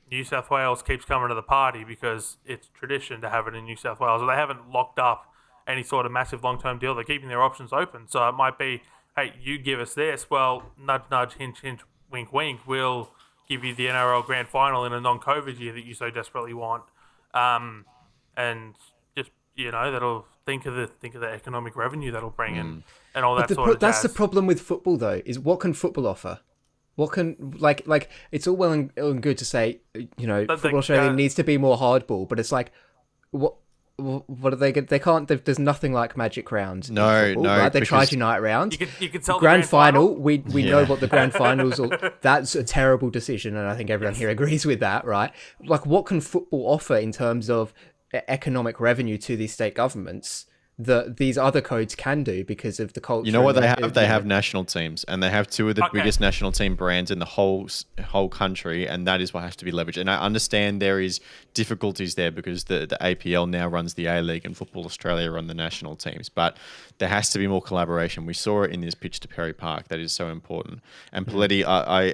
New South Wales keeps coming to the party because it's tradition to have it in New South Wales. So they haven't locked up any sort of massive long-term deal. They're keeping their options open. So it might be, hey, you give us this. Well, nudge, nudge, hint, hint, wink, wink. We'll give you the NRL Grand Final in a non-COVID year that you so desperately want. And just, that'll think of the economic revenue that'll bring in and all that sort of That's jazz. the problem with football, though, is what can football offer? What can, like it's all well and good to say, Football Australia needs to be more hardball, but it's like, what are they? They can't. There's nothing like Magic Round. No, right? They tried Unite Round. You could sell Grand the Grand Final. We know what the Grand Finals. That's a terrible decision, and I think everyone here agrees with that, right? Like, what can football offer in terms of economic revenue to these state governments that these other codes can do because of the culture? You know what they have? They have national teams, and they have 2 of the biggest national team brands in the whole country, and that is what has to be leveraged. And I understand there is difficulties there because the APL now runs the A-League and Football Australia run the national teams, but there has to be more collaboration. We saw it in this pitch to Perry Park. That is so important. And Paletti,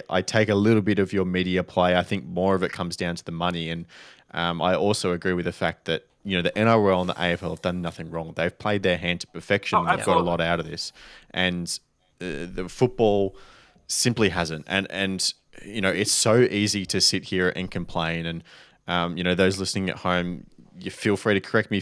I take a little bit of your media play. I think more of it comes down to the money, and I also agree with the fact that the NRL and the AFL have done nothing wrong. They've played their hand to perfection. And they've got a lot out of this. And the football simply hasn't. And it's so easy to sit here and complain. And, those listening at home, you feel free to correct me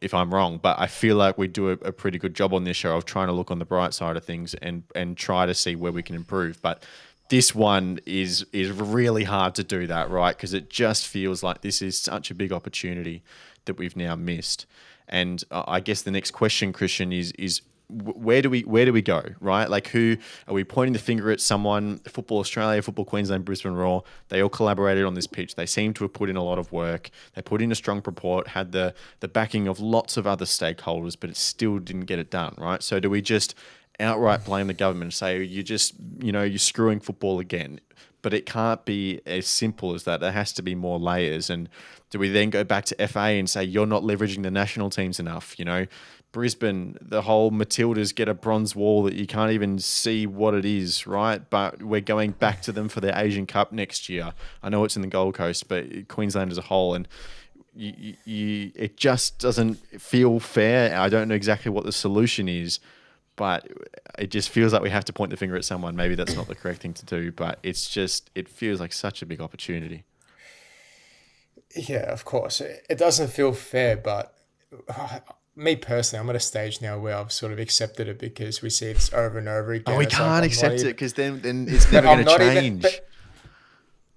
if I'm wrong. But I feel like we do a pretty good job on this show of trying to look on the bright side of things and try to see where we can improve. But this one is really hard to do that, right? Because it just feels like this is such a big opportunity that we've now missed. And I guess the next question, Christian, is where do we go, right? Like, who are we pointing the finger at? Someone? Football Australia, Football Queensland, Brisbane Roar, they all collaborated on this pitch. They seem to have put in a lot of work. They put in a strong report, had the backing of lots of other stakeholders, but it still didn't get it done, right? So do we just outright blame the government and say, you're screwing football again? But it can't be as simple as that. There has to be more layers. And do we then go back to FA and say, you're not leveraging the national teams enough? Brisbane, the whole Matildas get a bronze wall that you can't even see what it is, right? But we're going back to them for their Asian Cup next year. I know it's in the Gold Coast, but Queensland as a whole. And it just doesn't feel fair. I don't know exactly what the solution is, but it just feels like we have to point the finger at someone. Maybe that's not the correct thing to do, but it feels like such a big opportunity. Yeah, of course. It doesn't feel fair, but me personally, I'm at a stage now where I've sort of accepted it because we see this over and over again. Oh, we It's like, can't I'm not accept it even- because then it's but never I'm going to not even- change.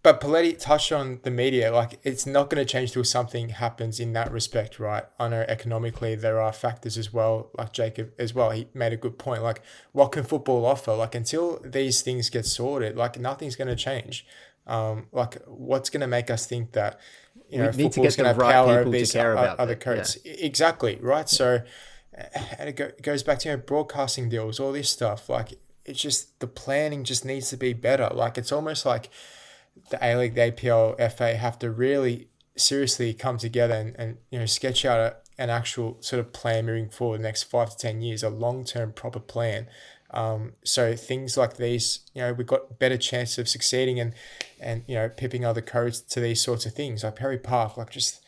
But Paletti touched on the media, like it's not going to change till something happens in that respect, right? I know economically there are factors as well, like Jacob as well. He made a good point. Like, what can football offer? Like, until these things get sorted, like nothing's going to change. Like, what's going to make us think that We need to football's get going the to have right power over people to these care about other it, codes? Exactly, right? So, and it goes back to broadcasting deals, all this stuff. Like, it's just the planning just needs to be better. Like, it's almost like the A-League, the APL, FA have to really seriously come together and sketch out an actual sort of plan moving forward the next 5 to 10 years, a long-term proper plan. So things like these, we've got better chance of succeeding and pipping other codes to these sorts of things. Like Perry Park, like just,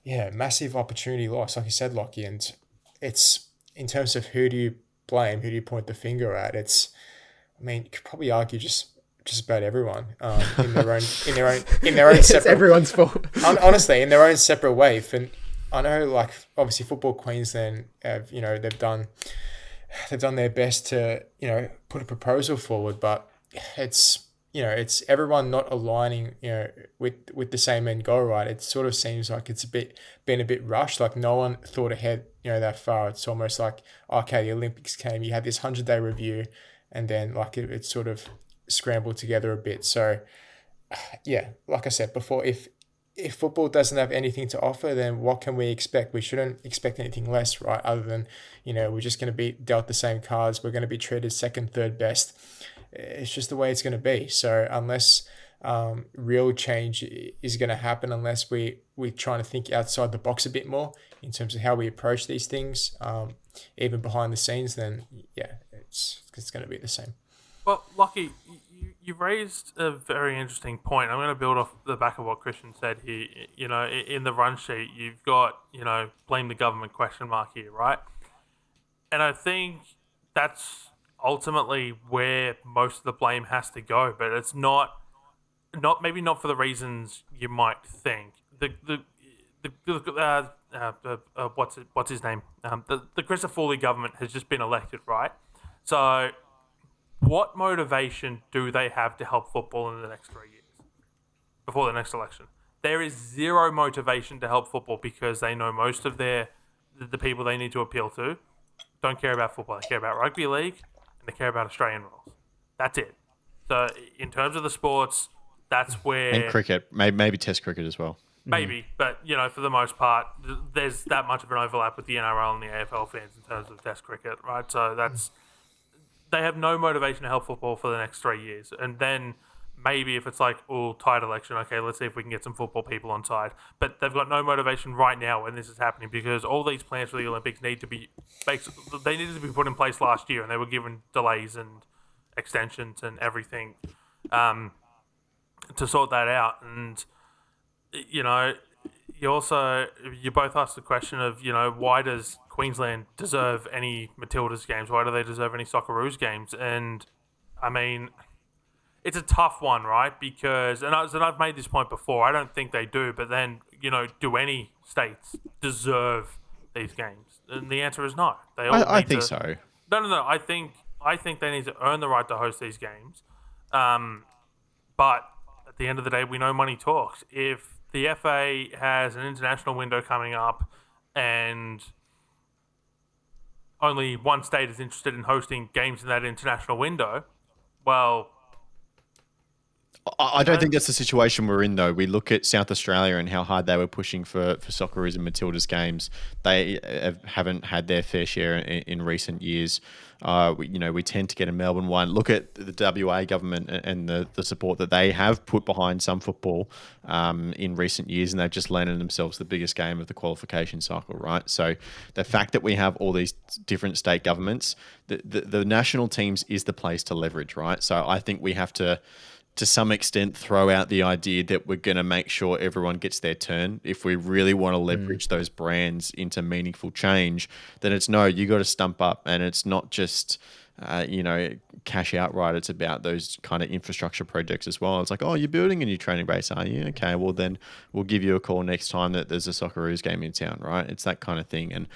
massive opportunity loss, like you said, Lockie. And it's, in terms of who do you blame, who do you point the finger at? You could probably argue just about everyone in their own It's separate. everyone's fault. Honestly, in their own separate way. And I know, like, obviously, Football Queensland have they've done their best to put a proposal forward, but it's everyone not aligning with the same end goal, right? It sort of seems like it's been a bit rushed. Like, no one thought ahead that far. It's almost like, okay, the Olympics came, you had this 100-day review, and then like it sort of scrambled together a bit. So like I said before, if football doesn't have anything to offer, then what can we expect? We shouldn't expect anything less, right? Other than we're just going to be dealt the same cards, we're going to be treated second, third best. It's just the way it's going to be. So unless real change is going to happen, unless we're trying to think outside the box a bit more in terms of how we approach these things, even behind the scenes, then it's going to be the same. Well, Lockie, you raised a very interesting point. I'm going to build off the back of what Christian said here. In the run sheet, you've got, blame the government question mark here, right? And I think that's ultimately where most of the blame has to go, but it's not maybe not for the reasons you might think. What's his name? The Christopher Foley government has just been elected, right? So what motivation do they have to help football in the next 3 years before the next election? There is zero motivation to help football because they know most of the people they need to appeal to don't care about football. They care about rugby league and they care about Australian rules. That's it. So in terms of the sports, that's where... And cricket, maybe test cricket as well. Maybe, but for the most part, there's that much of an overlap with the NRL and the AFL fans in terms of test cricket, right? So that's... They have no motivation to help football for the next 3 years. And then maybe if it's like, tight election, okay, let's see if we can get some football people on side. But they've got no motivation right now when this is happening because all these plans for the Olympics needed to be put in place last year and they were given delays and extensions and everything to sort that out. And, you both asked the question of, why does Queensland deserve any Matildas games? Why do they deserve any Socceroos games? And, it's a tough one, right? Because, and I've made this point before, I don't think they do, but then, do any states deserve these games? And the answer is no. They all I think so. No. I think they need to earn the right to host these games. But at the end of the day, we know money talks. If the FA has an international window coming up and only one state is interested in hosting games in that international window, well... I don't think that's the situation we're in, though. We look at South Australia and how hard they were pushing for Socceroos and Matildas games. They haven't had their fair share in recent years. We tend to get a Melbourne one. Look at the WA government and the support that they have put behind some football in recent years, and they've just landed themselves the biggest game of the qualification cycle, right? So the fact that we have all these different state governments, the national teams is the place to leverage, right? So I think we have to to some extent throw out the idea that we're going to make sure everyone gets their turn. If we really want to leverage those brands into meaningful change, then it's no, you got to stump up, and it's not just cash outright. It's about those kind of infrastructure projects as well. It's like, oh, you're building a new training base, are you? Okay, well then we'll give you a call next time that there's a Socceroos game in town, right? It's that kind of thing. And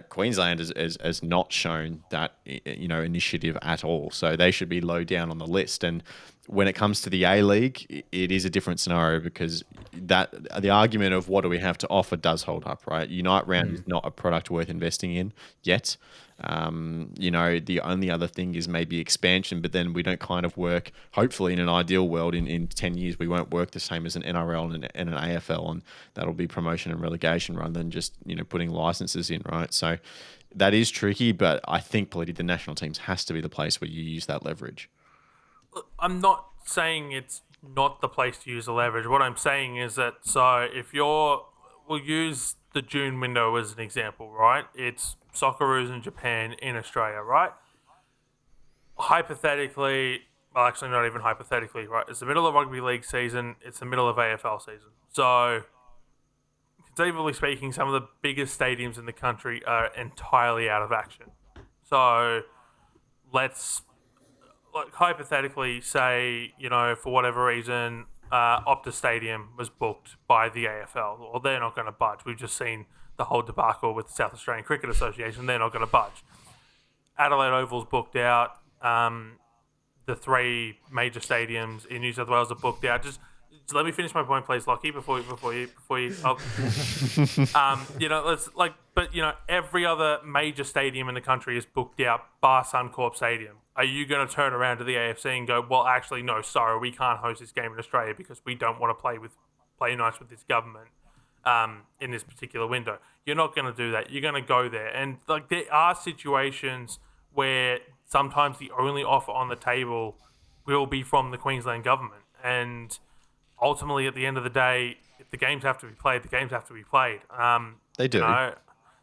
Queensland has not shown that initiative at all. So they should be low down on the list. And when it comes to the A-League, it is a different scenario, because that the argument of what do we have to offer does hold up, right? Unite Round is not a product worth investing in yet. The only other thing is maybe expansion, but then we don't kind of work, hopefully in an ideal world, in 10 years, we won't work the same as an NRL and an AFL, and that'll be promotion and relegation rather than just, putting licenses in, right? So that is tricky, but I think politically the national teams has to be the place where you use that leverage. I'm not saying it's not the place to use the leverage. What I'm saying is that, so if we'll use the June window as an example, right? It's Socceroos in Japan in Australia, right? Hypothetically, well, actually not even hypothetically, right? It's the middle of rugby league season. It's the middle of AFL season. So, conceivably speaking, some of the biggest stadiums in the country are entirely out of action. So, let's hypothetically say, for whatever reason, Optus Stadium was booked by the AFL. Well, they're not going to budge. We've just seen the whole debacle with the South Australian Cricket Association. They're not going to budge. Adelaide Oval's booked out. The three major stadiums in New South Wales are booked out. Just let me finish my point, please, Lockie, before you. Every other major stadium in the country is booked out, bar Suncorp Stadium. Are you going to turn around to the AFC and go, well, actually, no, sorry, we can't host this game in Australia because we don't want to play nice with this government in this particular window? You're not going to do that. You're going to go there. And there are situations where sometimes the only offer on the table will be from the Queensland government. And ultimately, at the end of the day, if the games have to be played, the games have to be played. They do.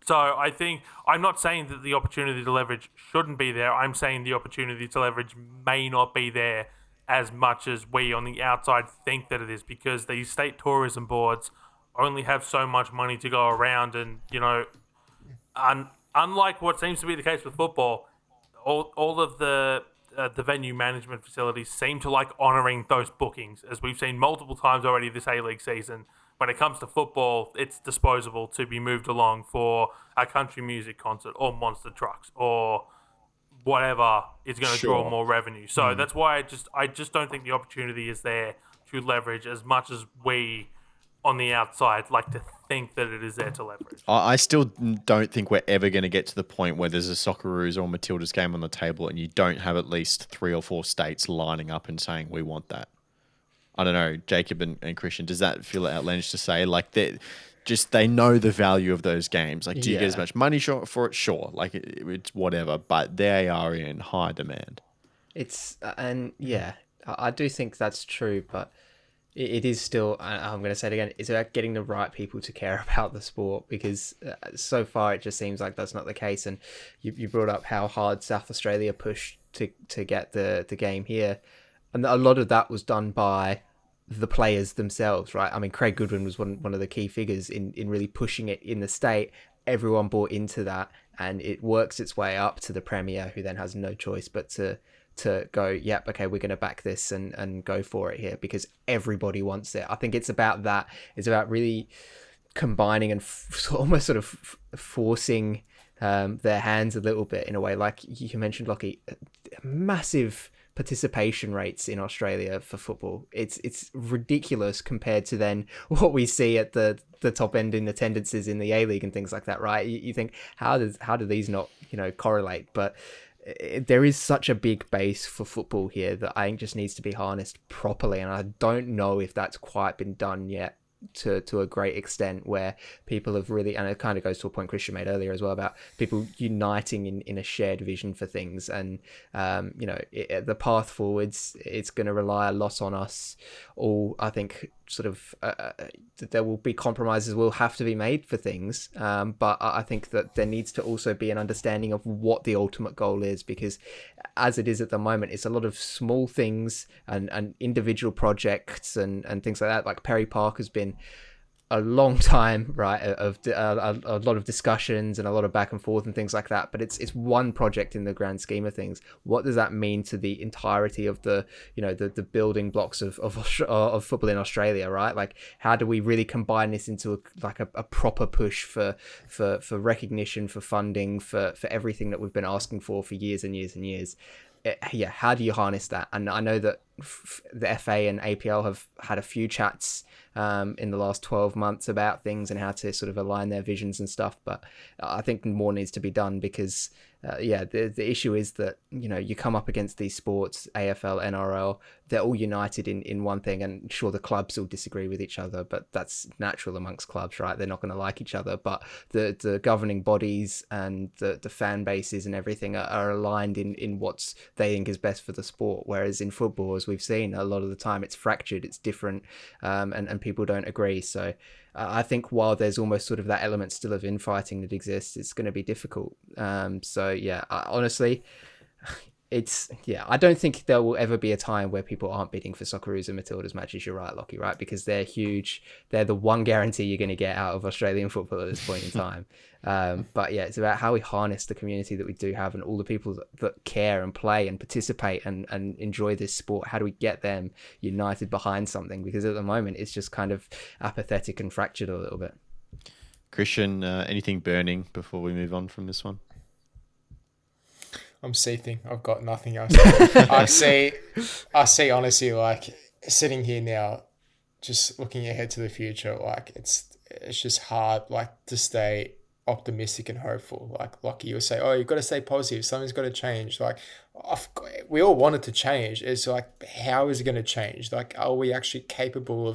So I think, I'm not saying that the opportunity to leverage shouldn't be there. I'm saying the opportunity to leverage may not be there as much as we on the outside think that it is, because these state tourism boards only have so much money to go around. And, unlike what seems to be the case with football, all of the venue management facilities seem to like honouring those bookings, as we've seen multiple times already this A-League season. When it comes to football, it's disposable to be moved along for a country music concert or monster trucks or whatever is going to draw more revenue. So that's why I just don't think the opportunity is there to leverage as much as we on the outside like to think that it is there to leverage. I still don't think we're ever going to get to the point where there's a Socceroos or Matildas game on the table and you don't have at least 3 or 4 states lining up and saying we want that. I don't know, Jacob and Christian, does that feel outlandish to say? Like, they know the value of those games. Like, do you get as much money for it? Sure. Like, it's whatever, but they are in high demand. I do think that's true, but it is still, I'm going to say it again, it's about getting the right people to care about the sport, because so far it just seems like that's not the case. And you brought up how hard South Australia pushed to get the game here. And a lot of that was done by the players themselves, right? I mean, Craig Goodwin was one of the key figures in really pushing it in the state. Everyone bought into that, and it works its way up to the Premier, who then has no choice but to go, yep, okay, we're going to back this and go for it here, because everybody wants it. I think it's about that. It's about really combining and almost sort of forcing their hands a little bit in a way. Like you mentioned, Lockie, massive participation rates in Australia for football. It's ridiculous compared to then what we see at the top end in attendances in the A-League and things like that, right? You think, how do these not correlate? But there is such a big base for football here that I think just needs to be harnessed properly, and I don't know if that's quite been done yet to a great extent, where people have really, and it kind of goes to a point Christian made earlier as well about people uniting in a shared vision for things. And the path forwards, it's going to rely a lot on us all, I think, sort of there will be compromises will have to be made for things, but I think that there needs to also be an understanding of what the ultimate goal is, because as it is at the moment, it's a lot of small things and individual projects and things like that. Like Perry Park has been a long time, right, of a lot of discussions and a lot of back and forth and things like that, but it's one project in the grand scheme of things. What does that mean to the entirety of the building blocks of football in Australia, right? Like, how do we really combine this into a proper push for recognition, for funding, for everything that we've been asking for years and years and years? How do you harness that? And I know that the FA and APL have had a few chats in the last 12 months about things and how to sort of align their visions and stuff, but I think more needs to be done, because the issue is that you come up against these sports, AFL, NRL, they're all united in one thing, and sure, the clubs all disagree with each other, but that's natural amongst clubs, right? They're not going to like each other, but the governing bodies and the fan bases and everything are aligned in what they think is best for the sport, whereas in football, as we've seen, a lot of the time it's fractured, it's different, and people don't agree. So I think while there's almost sort of that element still of infighting that exists, it's going to be difficult. Honestly, I don't think there will ever be a time where people aren't bidding for Socceroos and Matildas matches. You're right, Lockie, right? Because they're huge. They're the one guarantee you're going to get out of Australian football at this point in time. It's about how we harness the community that we do have and all the people that care and play and participate and enjoy this sport. How do we get them united behind something? Because at the moment, it's just kind of apathetic and fractured a little bit. Christian, anything burning before we move on from this one? I'm seething. I've got nothing else. I see honestly, like, sitting here now, just looking ahead to the future, like it's just hard, like, to stay optimistic and hopeful. Like you'll say, oh, you've got to stay positive. Something's got to change. Like, we all want it to change. It's like, how is it going to change? Like, are we actually capable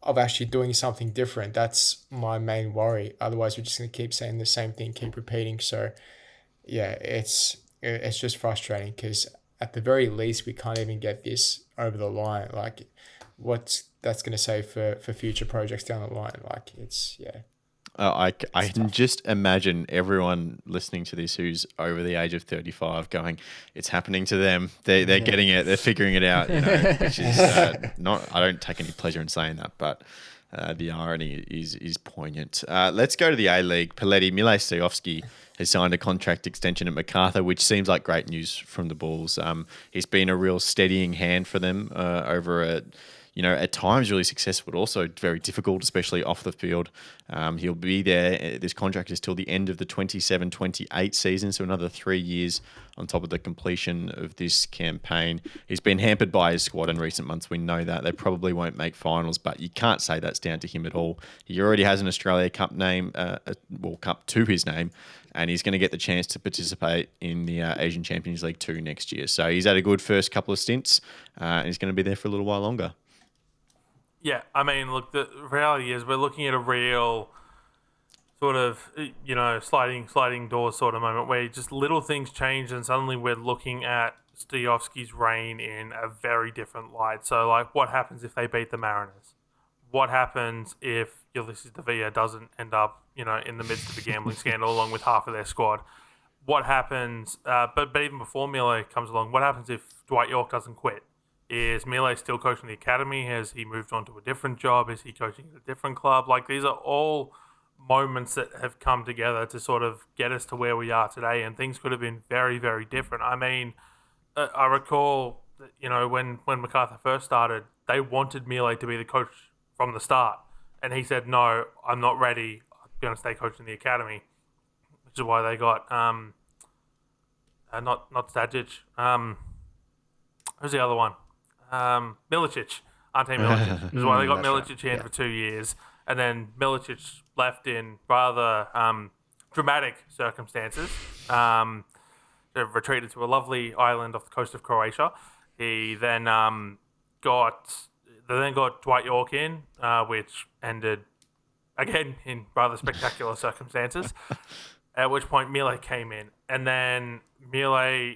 of actually doing something different? That's my main worry. Otherwise, we're just going to keep saying the same thing, keep repeating. So, yeah, it's just frustrating, because at the very least, we can't even get this over the line. Like, what's that's going to say for future projects down the line? Like, it's, yeah. I can just imagine everyone listening to this who's over the age of 35 going, it's happening to them. They're getting it. They're figuring it out, which is not, I don't take any pleasure in saying that, but the irony is poignant. Let's go to the A-League. Paletti, Mile Stojovski has signed a contract extension at MacArthur, which seems like great news from the Bulls. He's been a real steadying hand for them over at times really successful, but also very difficult, especially off the field. He'll be there. This contract is till the end of the 27-28 season, so another 3 years on top of the completion of this campaign. He's been hampered by his squad in recent months. We know that. They probably won't make finals, but you can't say that's down to him at all. He already has an Australia Cup name, Cup to his name, and he's going to get the chance to participate in the Asian Champions League 2 next year. So he's had a good first couple of stints, and he's going to be there for a little while longer. Yeah, I mean, look, the reality is we're looking at a real sort of, sliding doors sort of moment where just little things change and suddenly we're looking at Stojovski's reign in a very different light. So, like, what happens if they beat the Mariners? What happens if Ulysses Davia doesn't end up, in the midst of a gambling scandal along with half of their squad? What happens, but even before Mile comes along, what happens if Dwight Yorke doesn't quit? Is Mile still coaching the academy? Has he moved on to a different job? Is he coaching at a different club? Like, these are all moments that have come together to sort of get us to where we are today, and things could have been very, very different. I mean, I recall, when MacArthur first started, they wanted Mile to be the coach from the start, and he said, no, I'm not ready. I'm going to stay coaching the academy, which is why they got not Stajic. Who's the other one? Milicic, Ante Milicic. Which is why they got Milicic in for 2 years, and then Milicic left in rather dramatic circumstances. They retreated to a lovely island off the coast of Croatia. He then got Dwight Yorke in, which ended again in rather spectacular circumstances. At which point Mile came in, and then Mile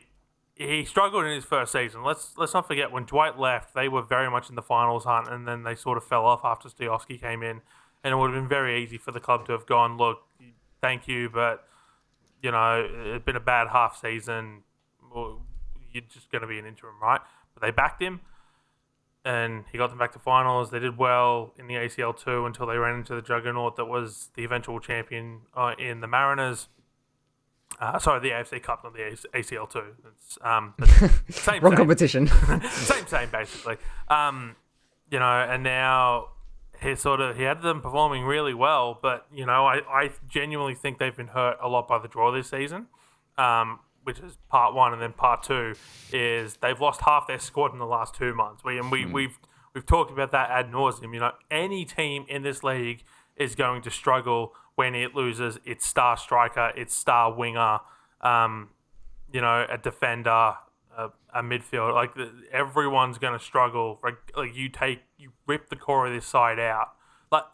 he struggled in his first season. Let's not forget when Dwight left, they were very much in the finals hunt, and then they sort of fell off after Stioski came in, and it would have been very easy for the club to have gone, look, thank you, but it's been a bad half season. Well, you're just going to be an interim, right? But they backed him, and he got them back to finals. They did well in the ACL2 until they ran into the juggernaut that was the eventual champion in the Mariners. Sorry, the AFC Cup, not the ACL2. It's same Wrong competition. same basically. And now he had them performing really well, but I genuinely think they've been hurt a lot by the draw this season. Which is part one, and then part two is they've lost half their squad in the last 2 months. We've talked about that ad nauseum. Any team in this league is going to struggle when it loses its star striker, its star winger, a defender, a midfielder. Like everyone's going to struggle. Like you rip the core of this side out. Like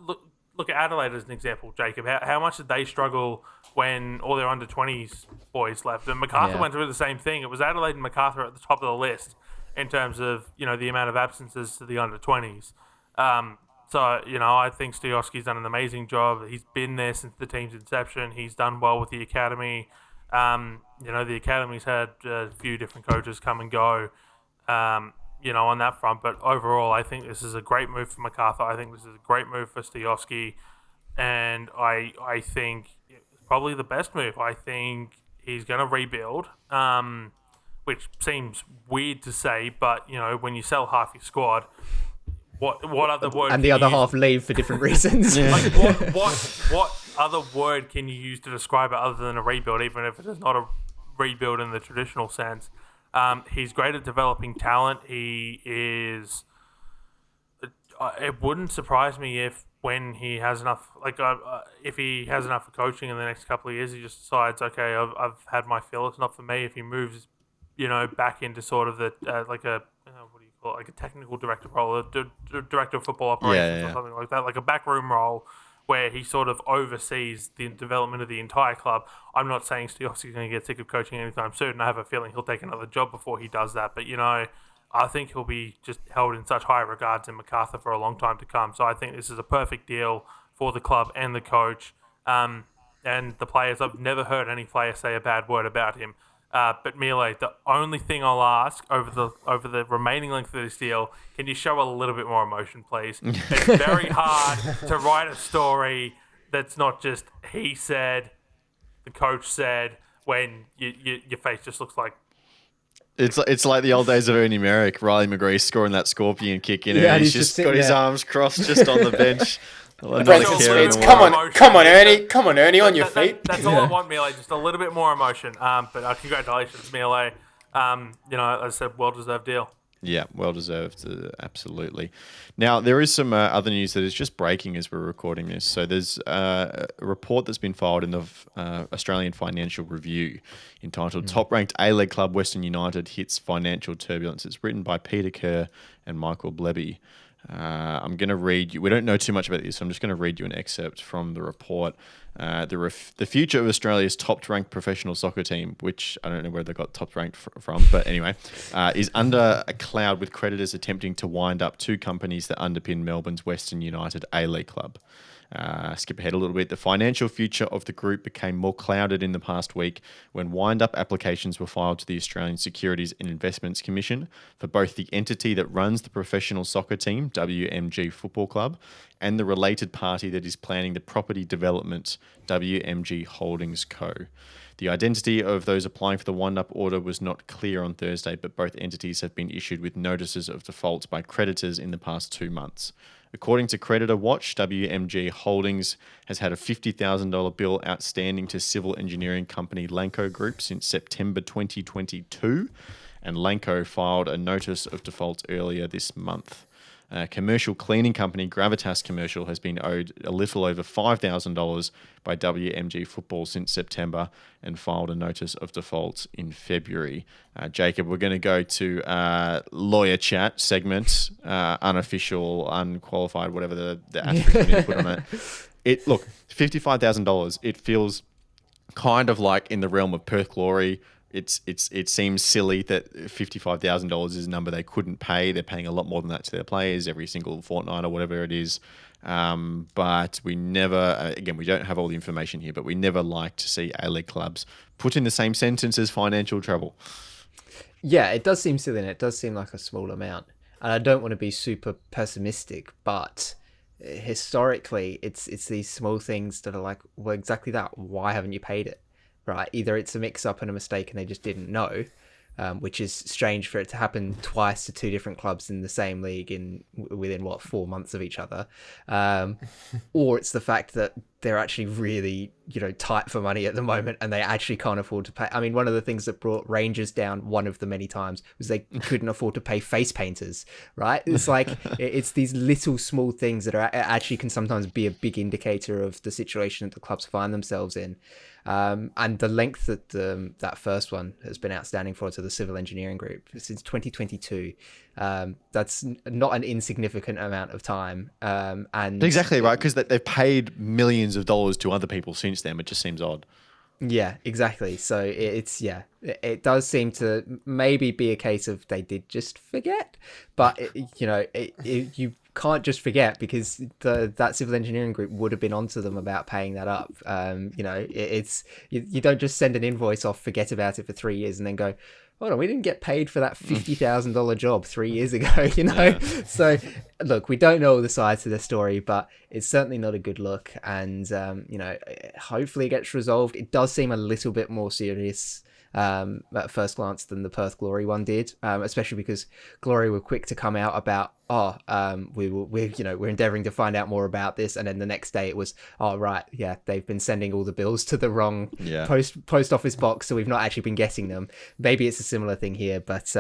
look at Adelaide as an example, Jacob. How much did they struggle when all their under-20s boys left? And MacArthur went through the same thing. It was Adelaide and MacArthur at the top of the list in terms of the amount of absences to the under-20s. So, I think Stioski's done an amazing job. He's been there since the team's inception. He's done well with the academy. The academy's had a few different coaches come and go, on that front. But overall, I think this is a great move for MacArthur. I think this is a great move for Stioski. And I think it's probably the best move. I think he's going to rebuild, which seems weird to say, but, when you sell half your squad, what other word? And the other half leave for different reasons. Like what other word can you use to describe it other than a rebuild, even if it is not a rebuild in the traditional sense? He's great at developing talent. He is. It wouldn't surprise me if when he has enough, if he has enough for coaching in the next couple of years, he just decides, okay, I've had my fill. It's not for me. If he moves, back into sort of the like a technical director role, a director of football operations or something like that, like a backroom role where he sort of oversees the development of the entire club. I'm not saying Stioski's going to get sick of coaching anytime soon. I have a feeling he'll take another job before he does that. But, I think he'll be just held in such high regards in MacArthur for a long time to come. So I think this is a perfect deal for the club and the coach and the players. I've never heard any player say a bad word about him. But Mile, the only thing I'll ask over the remaining length of this deal, can you show a little bit more emotion, please? It's very hard to write a story that's not just he said, the coach said, when your face just looks like. It's like the old days of Ernie Merrick, Riley McGree scoring that scorpion kick in, and he's just got his arms crossed just on the bench. Come on, Ernie, on your feet. That's all I want, Mile. Just a little bit more emotion. But congratulations, Mile. As I said, well-deserved deal. Yeah, well-deserved, absolutely. Now, there is some other news that is just breaking as we're recording this. So there's a report that's been filed in the Australian Financial Review entitled Top-Ranked A-League Club Western United Hits Financial Turbulence. It's written by Peter Kerr and Michael Bleby. I'm going to read you. We don't know too much about this, so I'm just going to read you an excerpt from the report. The future of Australia's top-ranked professional soccer team, which I don't know where they got top-ranked from, but anyway, is under a cloud with creditors attempting to wind up two companies that underpin Melbourne's Western United A-League club. Skip ahead a little bit. The financial future of the group became more clouded in the past week when wind-up applications were filed to the Australian Securities and Investments Commission for both the entity that runs the professional soccer team, WMG Football Club, and the related party that is planning the property development, WMG Holdings Co. The identity of those applying for the wind-up order was not clear on Thursday, but both entities have been issued with notices of default by creditors in the past 2 months. According to Creditor Watch, WMG Holdings has had a $50,000 bill outstanding to civil engineering company Lanco Group since September 2022, and Lanco filed a notice of default earlier this month. Commercial cleaning company Gravitas Commercial has been owed a little over $5,000 by WMG Football since September and filed a notice of default in February. Jacob, we're going to go to lawyer chat segment, unofficial, unqualified, whatever the asterisk we need to put on it. Look, $55,000. It feels kind of like in the realm of Perth Glory. it seems silly that $55,000 is a number they couldn't pay. They're paying a lot more than that to their players every single fortnight or whatever it is. But we never, again, we don't have all the information here, but we never like to see A-League clubs put in the same sentence as financial trouble. Yeah, it does seem silly, and it does seem like a small amount. And I don't want to be super pessimistic, but historically, it's these small things that are like, well, exactly that. Why haven't you paid it? Right? Either it's a mix-up and a mistake, and they just didn't know, which is strange for it to happen twice to two different clubs in the same league within 4 months of each other, or it's the fact that they're actually really tight for money at the moment and they actually can't afford to pay. I mean, one of the things that brought Rangers down one of the many times was they couldn't afford to pay face painters, right? It's like it's these little small things that are actually can sometimes be a big indicator of the situation that the clubs find themselves in. And the length that that first one has been outstanding for to the civil engineering group since 2022, that's not an insignificant amount of time. And exactly right, because they've paid millions of dollars to other people since then. It just seems odd. Yeah, exactly. So it does seem to maybe be a case of they did just forget, but you can't just forget, because that civil engineering group would have been onto them about paying that up. You don't just send an invoice off, forget about it for 3 years, and then go, hold on, we didn't get paid for that $50,000 job 3 years ago, Yeah. So, look, we don't know all the sides to the story, but it's certainly not a good look. And, hopefully it gets resolved. It does seem a little bit more serious at first glance than the Perth Glory one did, especially because Glory were quick to come out about, we're endeavoring to find out more about this, and then the next day it was, they've been sending all the bills to the wrong post office box, so we've not actually been getting them. Maybe it's a similar thing here, but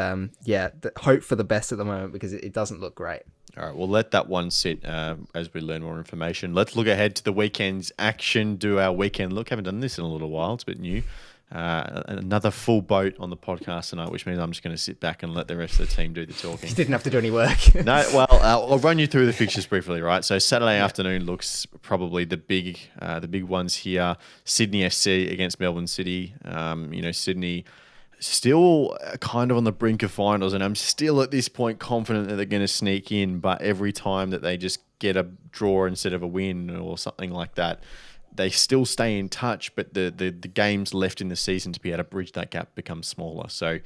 hope for the best at the moment, because it doesn't look great. All right, we'll let that one sit as we learn more information. Let's look ahead to the weekend's action, do our weekend look. Haven't done this in a little while, it's a bit new. Another full boat on the podcast tonight, which means I'm just going to sit back and let the rest of the team do the talking. You didn't have to do any work. No, well, I'll run you through the fixtures briefly, right? So Saturday afternoon looks probably the big ones here. Sydney FC against Melbourne City. Sydney still kind of on the brink of finals, and I'm still at this point confident that they're going to sneak in, but every time that they just get a draw instead of a win or something like that, they still stay in touch, but the games left in the season to be able to bridge that gap becomes smaller. So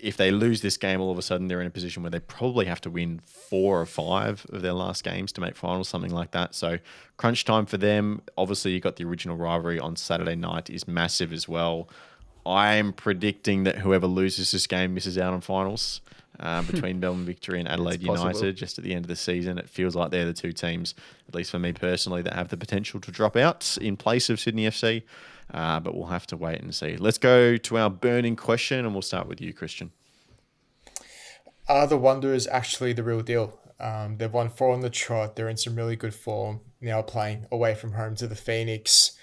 if they lose this game, all of a sudden they're in a position where they probably have to win 4 or 5 of their last games to make finals, something like that. So crunch time for them. Obviously, you got the original rivalry on Saturday night is massive as well. I'm predicting that whoever loses this game misses out on finals between Melbourne Victory and Adelaide United just at the end of the season. It feels like they're the two teams, at least for me personally, that have the potential to drop out in place of Sydney FC. But we'll have to wait and see. Let's go to our burning question, and we'll start with you, Christian. Are the Wanderers actually the real deal? They've won 4 on the trot. They're in some really good form. Now playing away from home to the Phoenix.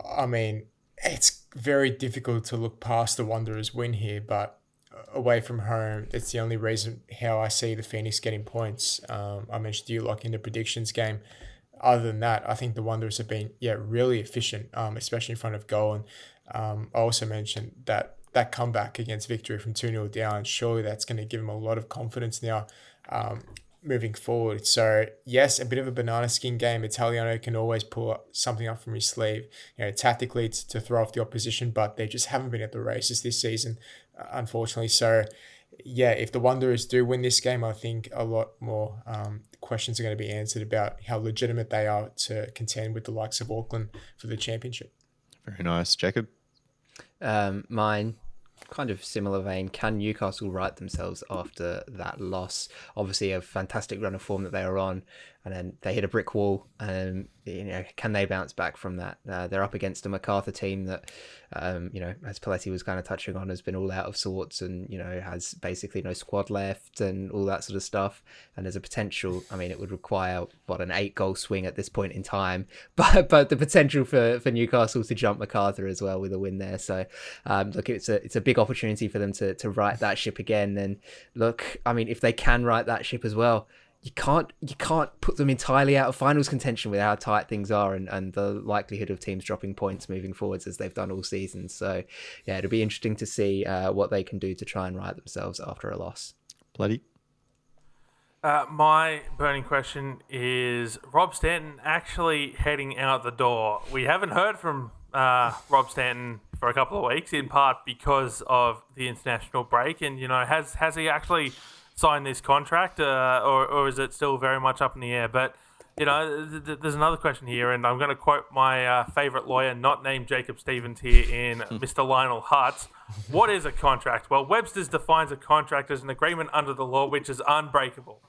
I mean, it's very difficult to look past the Wanderers' win here, but away from home, it's the only reason how I see the Phoenix getting points. I mentioned to you, in the predictions game. Other than that, I think the Wanderers have been really efficient, especially in front of goal. And I also mentioned that comeback against Victory from 2-0 down, surely that's going to give them a lot of confidence now moving forward. So yes, a bit of a banana skin game. Italiano can always pull something up from his sleeve, tactically to throw off the opposition, but they just haven't been at the races this season, unfortunately. So if the Wanderers do win this game, I think a lot more questions are going to be answered about how legitimate they are to contend with the likes of Auckland for the championship. Very nice. Jacob? Mine, kind of similar vein. Can Newcastle right themselves after that loss? Obviously a fantastic run of form that they were on, and then they hit a brick wall. Can they bounce back from that? They're up against a MacArthur team that, as Paletti was kind of touching on, has been all out of sorts and, has basically no squad left and all that sort of stuff. And there's a potential, it would require, an 8-goal swing at this point in time, but the potential for Newcastle to jump MacArthur as well with a win there. So, it's a big opportunity for them to right that ship again. And look, if they can right that ship as well, you can't put them entirely out of finals contention with how tight things are and the likelihood of teams dropping points moving forwards as they've done all season. So yeah, it'll be interesting to see what they can do to try and right themselves after a loss. Bloody. My burning question is Rob Stanton actually heading out the door. We haven't heard from Rob Stanton for a couple of weeks, in part because of the international break. And, has he actually signed this contract or is it still very much up in the air? But, there's another question here, and I'm going to quote my favourite lawyer, not named Jacob Stevens here, in Mr. Lionel Hutz. What is a contract? Well, Webster's defines a contract as an agreement under the law which is unbreakable.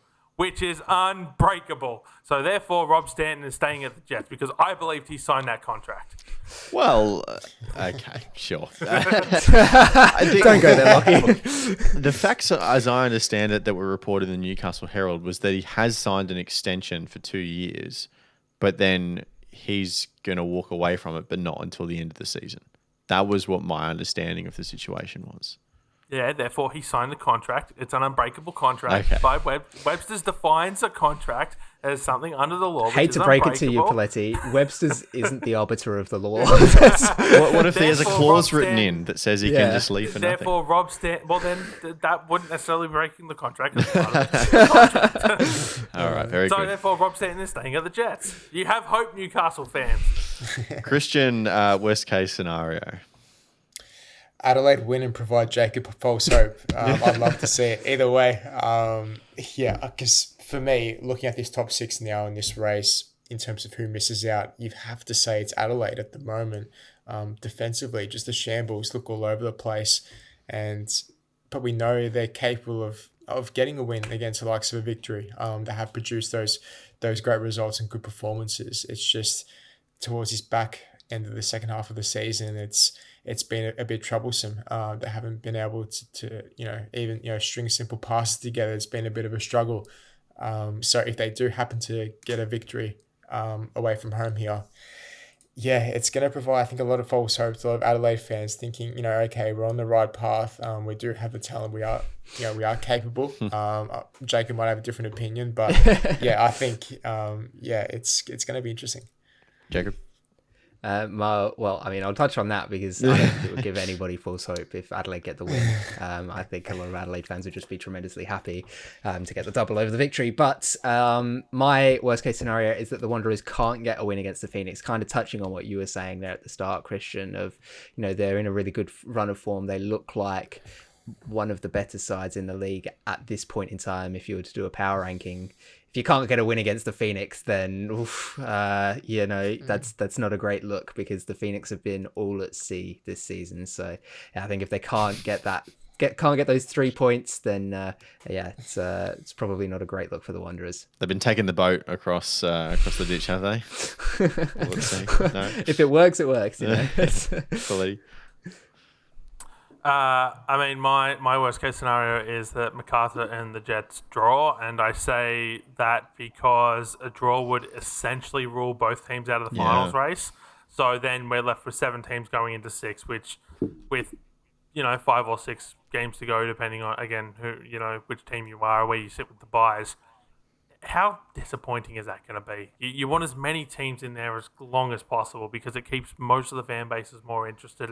So therefore, Rob Stanton is staying at the Jets because I believed he signed that contract. Well, okay, sure. I think, don't go there, Lockie. The facts, as I understand it, that were reported in the Newcastle Herald was that he has signed an extension for 2 years, but then he's going to walk away from it, but not until the end of the season. That was what my understanding of the situation was. Yeah, therefore he signed the contract. It's an unbreakable contract. Okay. By Webster's defines a contract as something under the law. Hate to break it to you, Paletti. Webster's isn't the arbiter of the law. What if there's a clause written in that says he can just leave for nothing? Therefore, Rob Stanton. Well, then that wouldn't necessarily be breaking the contract. All right, very good. So therefore, Rob Stanton is staying at the Jets. You have hope, Newcastle fans. Christian, worst case scenario. Adelaide win and provide Jacob a false hope. I'd love to see it either way. Because for me, looking at this top six now in this race, in terms of who misses out, you have to say it's Adelaide at the moment. Defensively, just the shambles look all over the place, but we know they're capable of getting a win against the likes of a Victory. They have produced those great results and good performances. It's just towards this back end of the second half of the season, it's been a bit troublesome. They haven't been able to even string simple passes together. It's been a bit of a struggle. So if they do happen to get a victory away from home here, it's going to provide, I think, a lot of false hope to a lot of Adelaide fans thinking, okay, we're on the right path. We do have the talent. We are capable. Jacob might have a different opinion, but I think, it's going to be interesting. Jacob? I'll touch on that because I don't think it would give anybody false hope if Adelaide get the win. I think a lot of Adelaide fans would just be tremendously happy to get the double over the Victory. But my worst case scenario is that the Wanderers can't get a win against the Phoenix, kind of touching on what you were saying there at the start, Christian, of, they're in a really good run of form. They look like one of the better sides in the league at this point in time. If you were to do a power ranking, if you can't get a win against the Phoenix, then that's not a great look, because the Phoenix have been all at sea this season. So I think if they can't get those 3 points, then it's probably not a great look for the Wanderers. They've been taking the boat across the ditch, have they? Let's see. No. If it works, it works. Fully. My worst case scenario is that MacArthur and the Jets draw, and I say that because a draw would essentially rule both teams out of the finals race. So then we're left with 7 teams going into 6, which with 5 or 6 games to go, depending on again who which team you are, where you sit with the buys. How disappointing is that going to be? You want as many teams in there as long as possible because it keeps most of the fan bases more interested.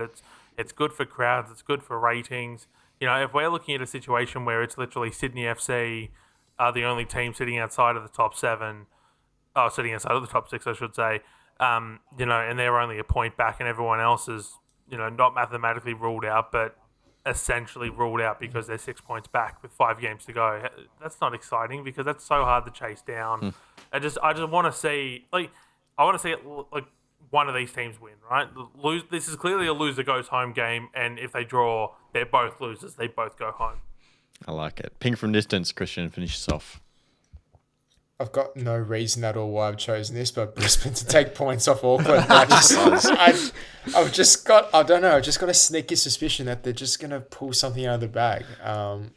It's good for crowds. It's good for ratings. If we're looking at a situation where it's literally Sydney FC are the only team sitting outside of the top 7, sitting outside of the top 6, I should say, and they're only a point back and everyone else is, not mathematically ruled out, but essentially ruled out because they're 6 points back with 5 games to go. That's not exciting because that's so hard to chase down. I just want to see one of these teams win, right? This is clearly a loser goes home game, and if they draw, they're both losers. They both go home. I like it. Ping from distance, Christian, finish us off. I've got no reason at all why I've chosen this, but Brisbane to take points off Auckland. I've just got a sneaky suspicion that they're just going to pull something out of the bag.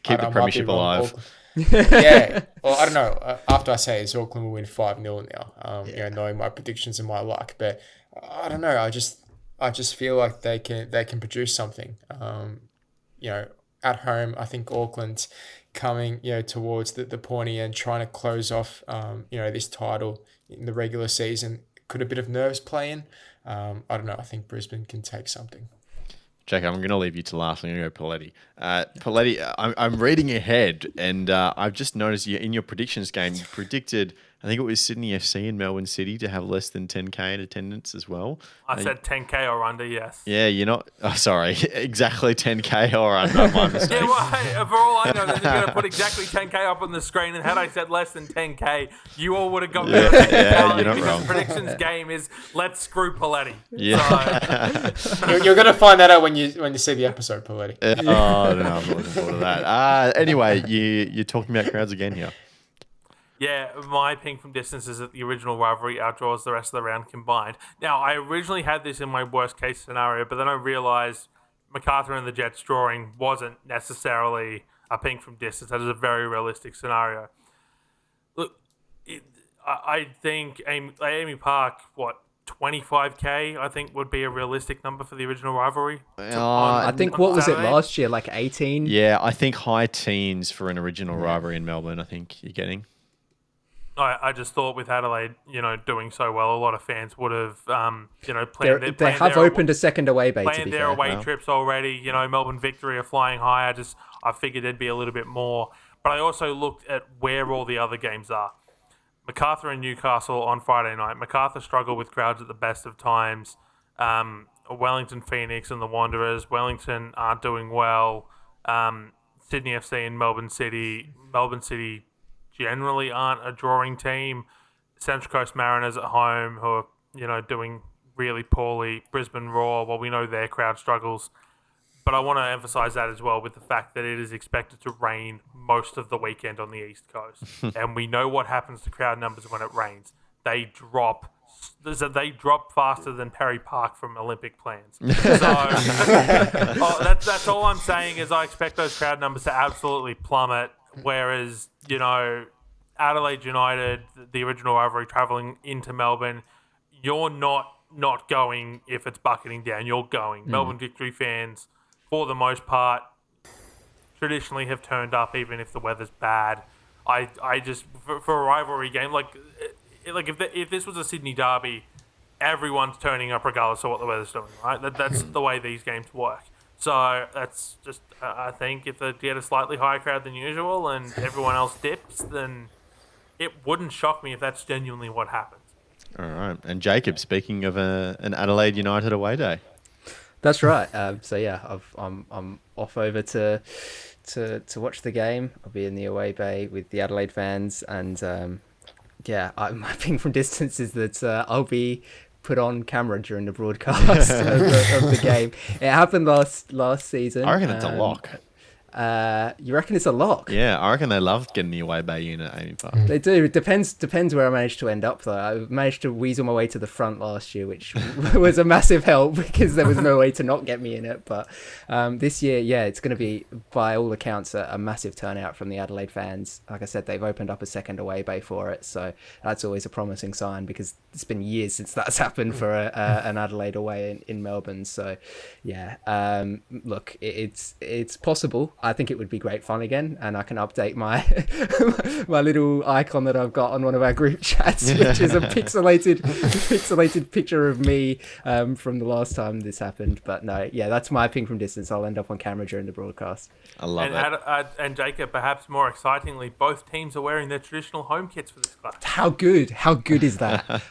Keep the premiership alive. Yeah. Well, I don't know. After I say this, Auckland will win 5-0 now, knowing my predictions and my luck. But I don't know. I just feel like they can produce something. At home, I think Auckland, coming, towards the pointy end, trying to close off, this title in the regular season. Could a bit of nerves play in? I don't know. I think Brisbane can take something. Jacob, I'm going to leave you to last. I'm going to go Paletti. Paletti, I'm reading ahead, and I've just noticed in your predictions game, you predicted, I think it was Sydney FC and Melbourne City to have less than 10K in attendance as well. I said 10K or under, yes. Yeah, you're not... Oh, sorry. Exactly 10K or under. My mistake. Yeah, well, for all I know, they're going to put exactly 10K up on the screen, and had I said less than 10K, you all would have got me. Yeah, you're not because wrong. Predictions game is let's screw Paletti. Yeah. So, You're going to find that out when you see the episode, Paletti. Oh, no, I'm not looking forward to that. Anyway, you're talking about crowds again here. yeah, my ping from distance is that the original rivalry outdraws the rest of the round combined. Now, I originally had this in my worst case scenario, but then I realised MacArthur and the Jets drawing wasn't necessarily a ping from distance. That is a very realistic scenario. Look, I think Amy Park, 25K, I think would be a realistic number for the original rivalry. I think, what was it last year, like 18? Yeah, I think high teens for an original rivalry in Melbourne, I think you're getting. I just thought with Adelaide, doing so well, a lot of fans would have, planned. They have opened a second away bay. Planned their away trips already. Melbourne Victory are flying high. I figured there'd be a little bit more, but I also looked at where all the other games are. MacArthur and Newcastle on Friday night. MacArthur struggle with crowds at the best of times. Wellington Phoenix and the Wanderers. Wellington aren't doing well. Sydney FC and Melbourne City. Melbourne City generally aren't a drawing team. Central Coast Mariners at home, who are doing really poorly. Brisbane Roar, well, we know their crowd struggles, but I want to emphasise that as well with the fact that it is expected to rain most of the weekend on the East Coast, and we know what happens to crowd numbers when it rains. They drop faster than Perry Park from Olympic plans. So that's all I'm saying is I expect those crowd numbers to absolutely plummet. Whereas, Adelaide United, the original rivalry, travelling into Melbourne, you're not going if it's bucketing down. You're going. Melbourne Victory fans, for the most part, traditionally have turned up even if the weather's bad. I just, for a rivalry game, like if this was a Sydney derby, everyone's turning up regardless of what the weather's doing, right? That's the way these games work. So that's just, I think, if they get a slightly higher crowd than usual and everyone else dips, then it wouldn't shock me if that's genuinely what happens. All right. And Jacob, speaking of an Adelaide United away day. That's right. So yeah, I'm off over to watch the game. I'll be in the away bay with the Adelaide fans, and my ping from distance is that I'll be put on camera during the broadcast of the game. It happened last season. I reckon it's a lock. You reckon it's a lock? Yeah, I reckon they love getting the away bay in at Amy Park. They do. It depends where I managed to end up, though. I managed to weasel my way to the front last year, which was a massive help because there was no way to not get me in it. But this year, yeah, it's going to be, by all accounts, a massive turnout from the Adelaide fans. Like I said, they've opened up a second away bay for it, so that's always a promising sign because it's been years since that's happened for an Adelaide away in Melbourne. So, yeah, look, it's possible. I think it would be great fun again, and I can update my my little icon that I've got on one of our group chats, which is a pixelated picture of me from the last time this happened. But no, yeah, that's my ping from distance. I'll end up on camera during the broadcast. I love it. And Jacob, perhaps more excitingly, both teams are wearing their traditional home kits for this clash. How good is that?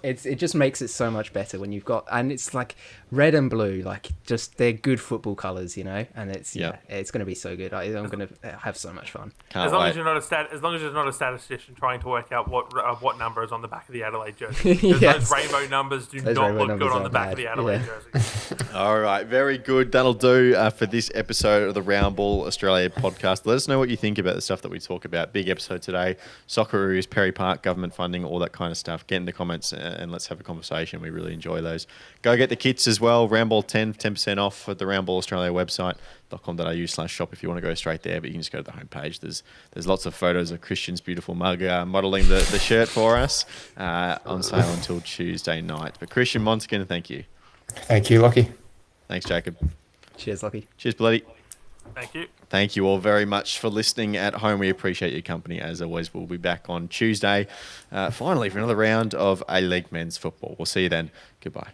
It just makes it so much better when you've got, and it's like red and blue, like just they're good football colours, and it's it's going to be so good. I'm going to have so much fun. As long as you're not a statistician trying to work out what number is on the back of the Adelaide jersey. Those rainbow numbers do not look good on the back of the Adelaide jersey. All right, very good. That'll do for this episode of the Round Ball Australia podcast. Let us know what you think about the stuff that we talk about. Big episode today. Socceroos, Perry Park, government funding, all that kind of stuff. Get in the comments and let's have a conversation. We really enjoy those. Go get the kits as well. Round Ball 10% off at the Round Ball Australia website. .com.au/shop if you want to go straight there, but you can just go to the homepage. There's lots of photos of Christian's beautiful mug modelling the shirt for us on sale until Tuesday night. But Christian, Montegan, thank you. Thank you, Lockie. Thanks, Jacob. Cheers, Lucky. Cheers, Bloody. Thank you. Thank you all very much for listening at home. We appreciate your company. As always, we'll be back on Tuesday, finally, for another round of A-League men's football. We'll see you then. Goodbye.